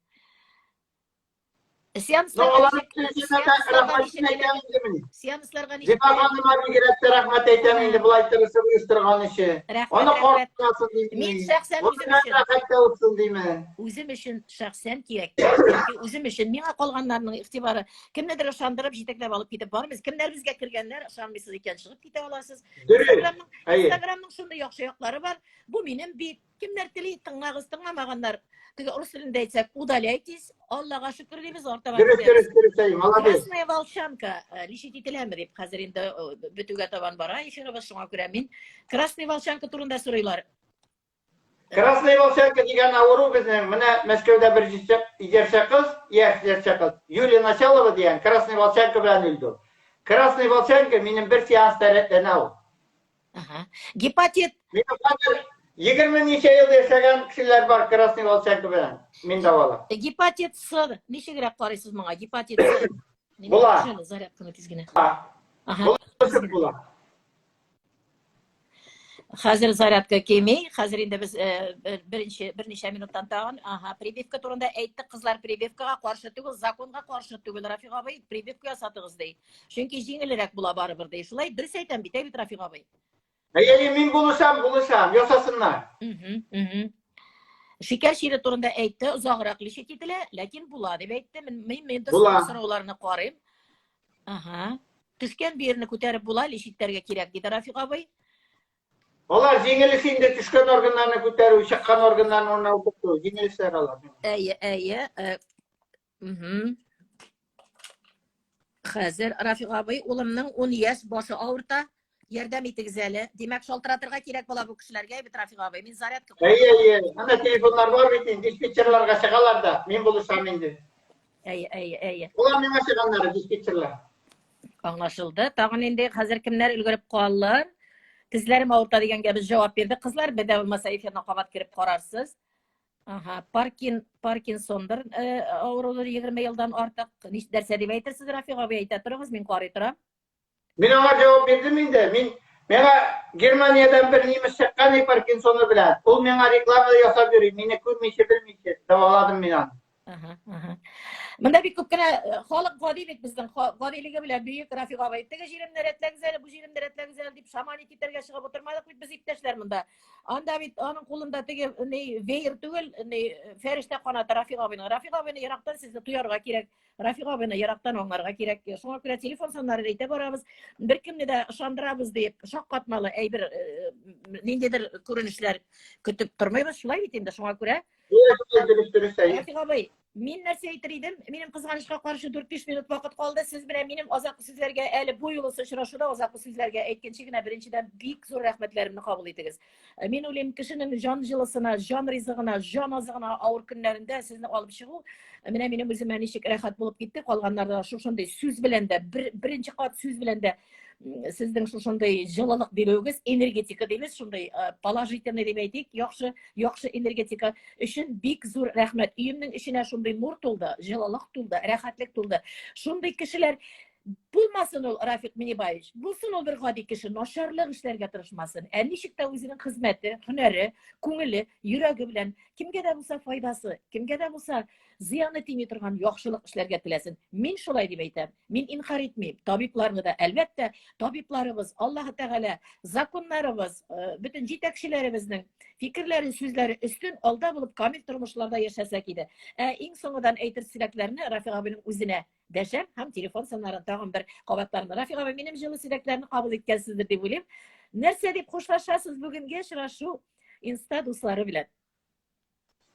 Seanslarga rahmat aytaman endi bulay tirishib uyushtirgan ishi. Onu qo'rqmasin deyman. Men shaxsan o'zim uchun shaxsan kerak. O'zim uchun menga qolganlarning ixtibori kimnidir ishontirib yetaklab olib ketib bormiz. Kimlar bizga kirganlar ishonmaysiz ekan chiqib keta olasiz. Instagramning shunday yaxshi yoqlari bor. Bu mening kimlar tili tinglamag'anlar rus tilida aytsak udalaytiz. Allohga shukr deymiz ortadan. Krasnaya Volshanka lishit etilami deb hozir endi bituga tovan bora. Ishonib shunga ko'ra men Krasnaya Volshanka turida so'raylar. Krasnaya Volshanka degan avuru bizni mana Moskvada bir ijarcha qiz, Yuliya Nachalova degan Krasnaya Volshanka bilan o'ldi. Krasnaya Volshanka mening bir seansda retanav. Gepatit 20 necha yil yashagan kishilar bor Krasnaya Volshanka bilan men davolam. Gepatit S nechagirab qaraysiz menga? Gepatit S. Bular. Zaryadkani tizgina. Bular. Hozir zaryadka kelmay, hozir endi biz bir necha minutdan tag'in pribivka turida aytdik, qizlar pribivkaga qarshi tugul, zakonga qarshi tugul, Rafiq abi pribivka yasatig'iz deydi. Chunki yengilroq bo'la baribir deydi. Shulay durust aytam bitay bit Rafiq abi. Men buluşam, yasasınlar. Shikar she'ri turida aytdi, uzoqroq lishit etila, lekin bo'ladi deb aytdi. Men so'rovlarni qarayim. Tushgan bir yerini ko'tarib bo'ladi, lishitlarga kerak dedi Rafiq abi. Ular yengilishinde tushgan organlarni ko'tarib, chiqqan organlarni o'rniga o'tirdi. Yengilishlar oladi. Hozir Rafiq abi o'limning 10 yosh boshi og'rita. Yordam etingizali. Demak, sholtiratirga kerak bo'la bu kishilarga, Rafiq abi. Men zaryadka qo'yaman. Ana telefonlar bor bitin, dispetcherlarga chiqalarda. Men bo'lsam endi. Ular nima chiqqanlari dispetcherlar? Аңлашылды. Тагын инде хәзер кемнәр өлгереп калалар? Тезләрем авырта дигәнгә без җавап бирдек. Кызлар, бәдә булмаса эфирна кабат кирип карарсыз. Ага, Паркинсондыр авыруы 20 елдан артык. Нич дәрсә дип әйтерсез, Рафик абый, әйтә торыгыз, мин карый торам. Мен аңа җавап бирдем инде. Миңа Германиядән бер немец чыккан Паркинсоны белән. Ул миңа реклама ясап йөри. Мине күрмичә белмичә. Дәваладым мин аны. Монда бик күп кенә халык гади бит безнең гадилеге белән бөек Рафик абый. Теге җиремне рәтләгез әле, бу җиремне рәтләгез әле дип шаманит итәргә чыгып утырмадык бит без иптәшләр монда. Анда бит аның кулында теге веер түгел, фәрештә канаты Рафик абыйның. Рафик абыйны ерактан сезне туярга кирәк. Рафик абыйны ерактан аңларга кирәк. Шуңа күрә телефон саннарын әйтә барабыз. Беркемне дә ышандырабыз дип, шаккатмалы әйбер ниндидер күренешләр көтеп тормыйбыз. Шулай бит инде, шуңа күрә. Рафик абый, мин нәрсә әйтер идем? Минем кызганычка каршы 4-5 минут вакыт калды. Сез белән минем азаклы сүзләргә әле бу юлы очрашуда азаклы сүзләргә әйткәнче генә беренчедән бик зур рәхмәтләремне кабул итегез. Мин уйлыйм, кешенең җан җылысына, җан ризыгына, җан азыгына авыр көннәрендә сезне алып чыгу менә минем үземә ничек рәхәт булып китте. Калганнар да шушындый сүз белән дә, беренче кат сүз белән дә сезнең шушындый җылылык бирүегез, энергетика дибез, шундай положительный дип әйтик, яхшы энергетика өчен бик зур рәхмәт. Өемнең эченә шундай нур тулды, җылылык тулды, рәхәтлек тулды. Шундай кешеләр булмасын ул, Рафик Минибаевич. Булсын ул бер гади кеше, начарлык эшләргә тырышмасын. Ничек тә үзенең хезмәте, һөнәре, күңеле, йөрәге белән кемгә дә булса файдасы, кемгә дә булса зыяны тими торган яхшылык эшләргә теләсен. Мин шулай дип әйтәм. Мин инкар итмим. Табибларны да әлбәттә, табибларыбыз, Аллаһ Тәгалә, законнарыбыз, бөтен җитәкчеләребезнең фикерләре, сүзләре өстен алда булып камил тормышларда яшәсәк иде. Иң соңыдан әйтер Рафик абыйның үзенә дәшәм һәм телефон саннарын тагын бер кабатларны. Рафик абый, минем җылы сирәкләрне кабул иткәнсездер дип уйлыйм. Нәрсә дип хушлашасыз бүгенге очрашу инста дуслары белән?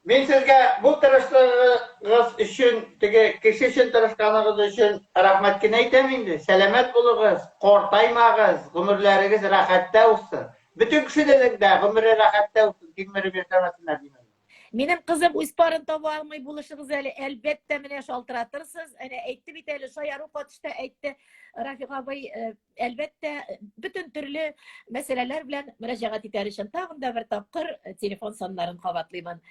Мен сезгә бу тырышлыгыгыз өчен, теге кеше өчен тырышканыгыз өчен рәхмәт кенә әйтәм инде. Сәламәт булыгыз, картаймагыз, гомерләрегез рәхәттә үсен. Bütün кешеләрнең дә гомере рәхәттә үсен, тигмере бирсәмәсеннәр димәк. Минем кызым үз парын таба алмый булышыгыз әле, әлбәттә менә шалтыратырсыз. Әнә әйтте бит әле, шаяру катышта әйтте. Рафик абый, әлбәттә bütün төрле мәсьәләләр белән мөрәҗәгать итәр өчен тагын да бер тапкыр телефон саннарын кабатлыймын.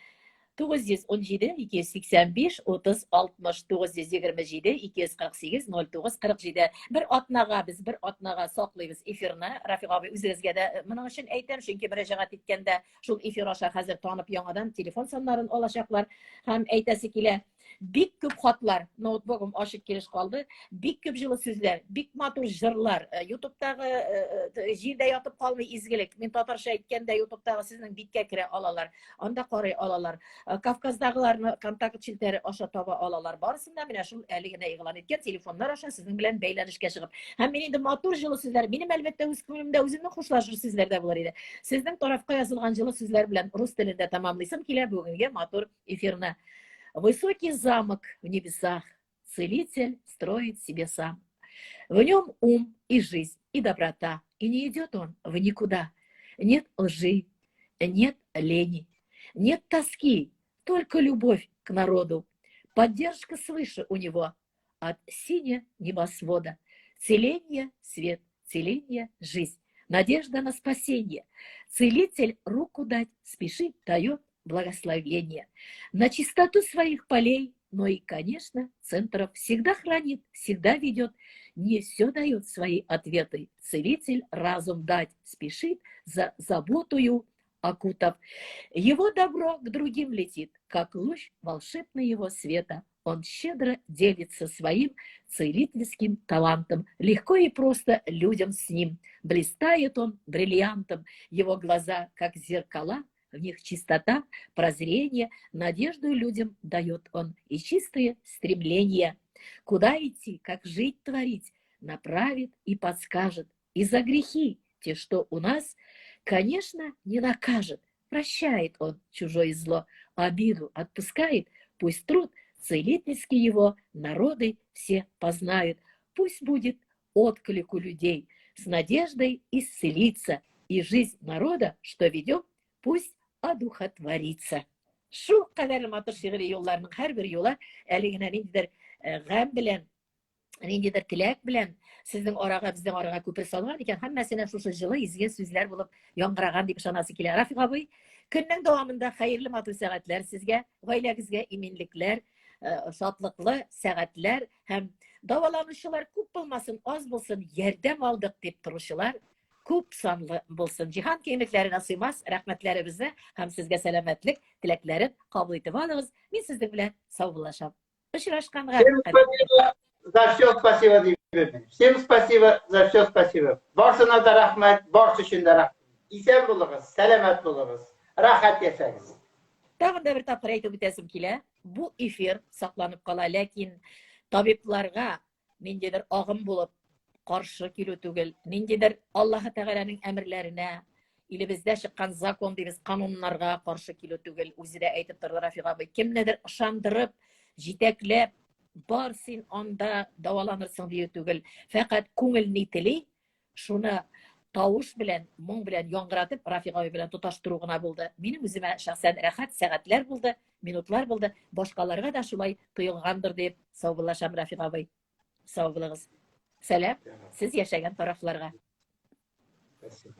917 285 30 60 927 248 09 47. Бер атнага саклыйбыз эфирны. Рафик абый, үзегезгә дә моның өчен әйтәм, чөнки мөрәҗәгать иткәндә шул эфир аша хәзер танып яңадан телефон саннарын алачаклар һәм әйтәсе килә. Бик күп хатлар, ноутбугым ачык килеш калды. Бик күп җылы сүзләр, бик матур җырлар. YouTube'тагы җирдә ятып калмый изгелек. Мин татарча әйткәндә YouTube'тагы сезнең биткә керә алалар. Анда карый алалар. Кавказдагыларны контакт челтәре аша таба алалар. Барысында менә шул әле генә игълан иткән телефоннар аша сезнең белән бәйләнешкә чыгып. Һәм мин инде матур җылы сүзләр, минем әлбәттә үз күңелемдә үземнең хушлашыр сүзләр дә булыр иде. Сезнең тарафка язылган җылы сүзләр белән рус телендә тәмамлыйсым килә бүгенге матур эфирны. Высокий замок в небесах целитель строит себе сам. В нем ум и жизнь, и доброта, и не идет он в никуда. Нет лжи, нет лени, нет тоски, только любовь к народу. Поддержка свыше у него от синего небосвода. Целение — свет, целение — жизнь, надежда на спасение. Целитель руку дать спешит, дает благословение. На чистоту своих полей, но и, конечно, центров всегда хранит, всегда ведет. Не все дает свои ответы. Целитель разум дать спешит, за заботою окутав. Его добро к другим летит, как луч волшебный его света. Он щедро делится своим целительским талантом. Легко и просто людям с ним. Блистает он бриллиантом. Его глаза, как зеркала, в них чистота, прозрение, надежду людям дает он и чистые стремления. Куда идти, как жить, творить, направит и подскажет. И за грехи, те, что у нас, конечно, не накажет. Прощает он чужое зло, обиду отпускает. Пусть труд целительский его народы все познают. Пусть будет отклик у людей с надеждой исцелиться. И жизнь народа, что ведем, пусть одухотворится. Шу кадәр матур шигъри юлларның һәр бер юлы әле генә ниндидер гам белән ниндидер теләк белән сезнең арага, безнең арага күпер салган икән, һәммәсенә шушы җылы, изге сүзләр булып яңгыраган дип ышанасы килә. Рафик абый, көннең дәвамында хәерле матур сәгатьләр сезгә, гаиләгезгә именлекләр, шатлыклы сәгатьләр һәм дәваланучылар күп булмасын, аз булсын, ярдәм алдык дип торучылар күп санлы булсын. Җиһан кыйммәтләренә сыймас рәхмәтләребезне һәм сезгә сәламәтлек теләкләрен кабул итеп алыгыз. Мин сезнең белән саубуллашам. Очрашканга Всем спасибо за все спасибо deyip Всем спасибо за все спасибо. Барсына да рахмет, барсы өчен дә рахмет. Исән булыгыз, сәламәт булыгыз, рахат яшәгез. Тагын да бер тапкыр әйтеп үтәсем килә. Бу эфир сакланып кала, ләкин табибларга ниндидер агым булып каршы килү түгел, ниндидер Аллаһы Тәгаләнең әмерләренә, илебездә чыккан закон дигез кануннарга каршы килү түгел. Үзе дә әйтеп торды Рафик абый, кемнедер ышандырып, җитәкләп, бар син анда дәваланырсың дию түгел. Фәкать күңел ни тели, шуны тавыш белән, моң белән яңгыратып, Рафик абый белән тоташтыру гына булды. Минем үземә шәхсән рәхәт сәгатьләр булды, минутлар булды. Башкаларга да шулай тоелгандыр дип саубуллашам, Рафик абый. Сау булыгыз. Сәлам, сез яшәгән тарафларга. Спасибо.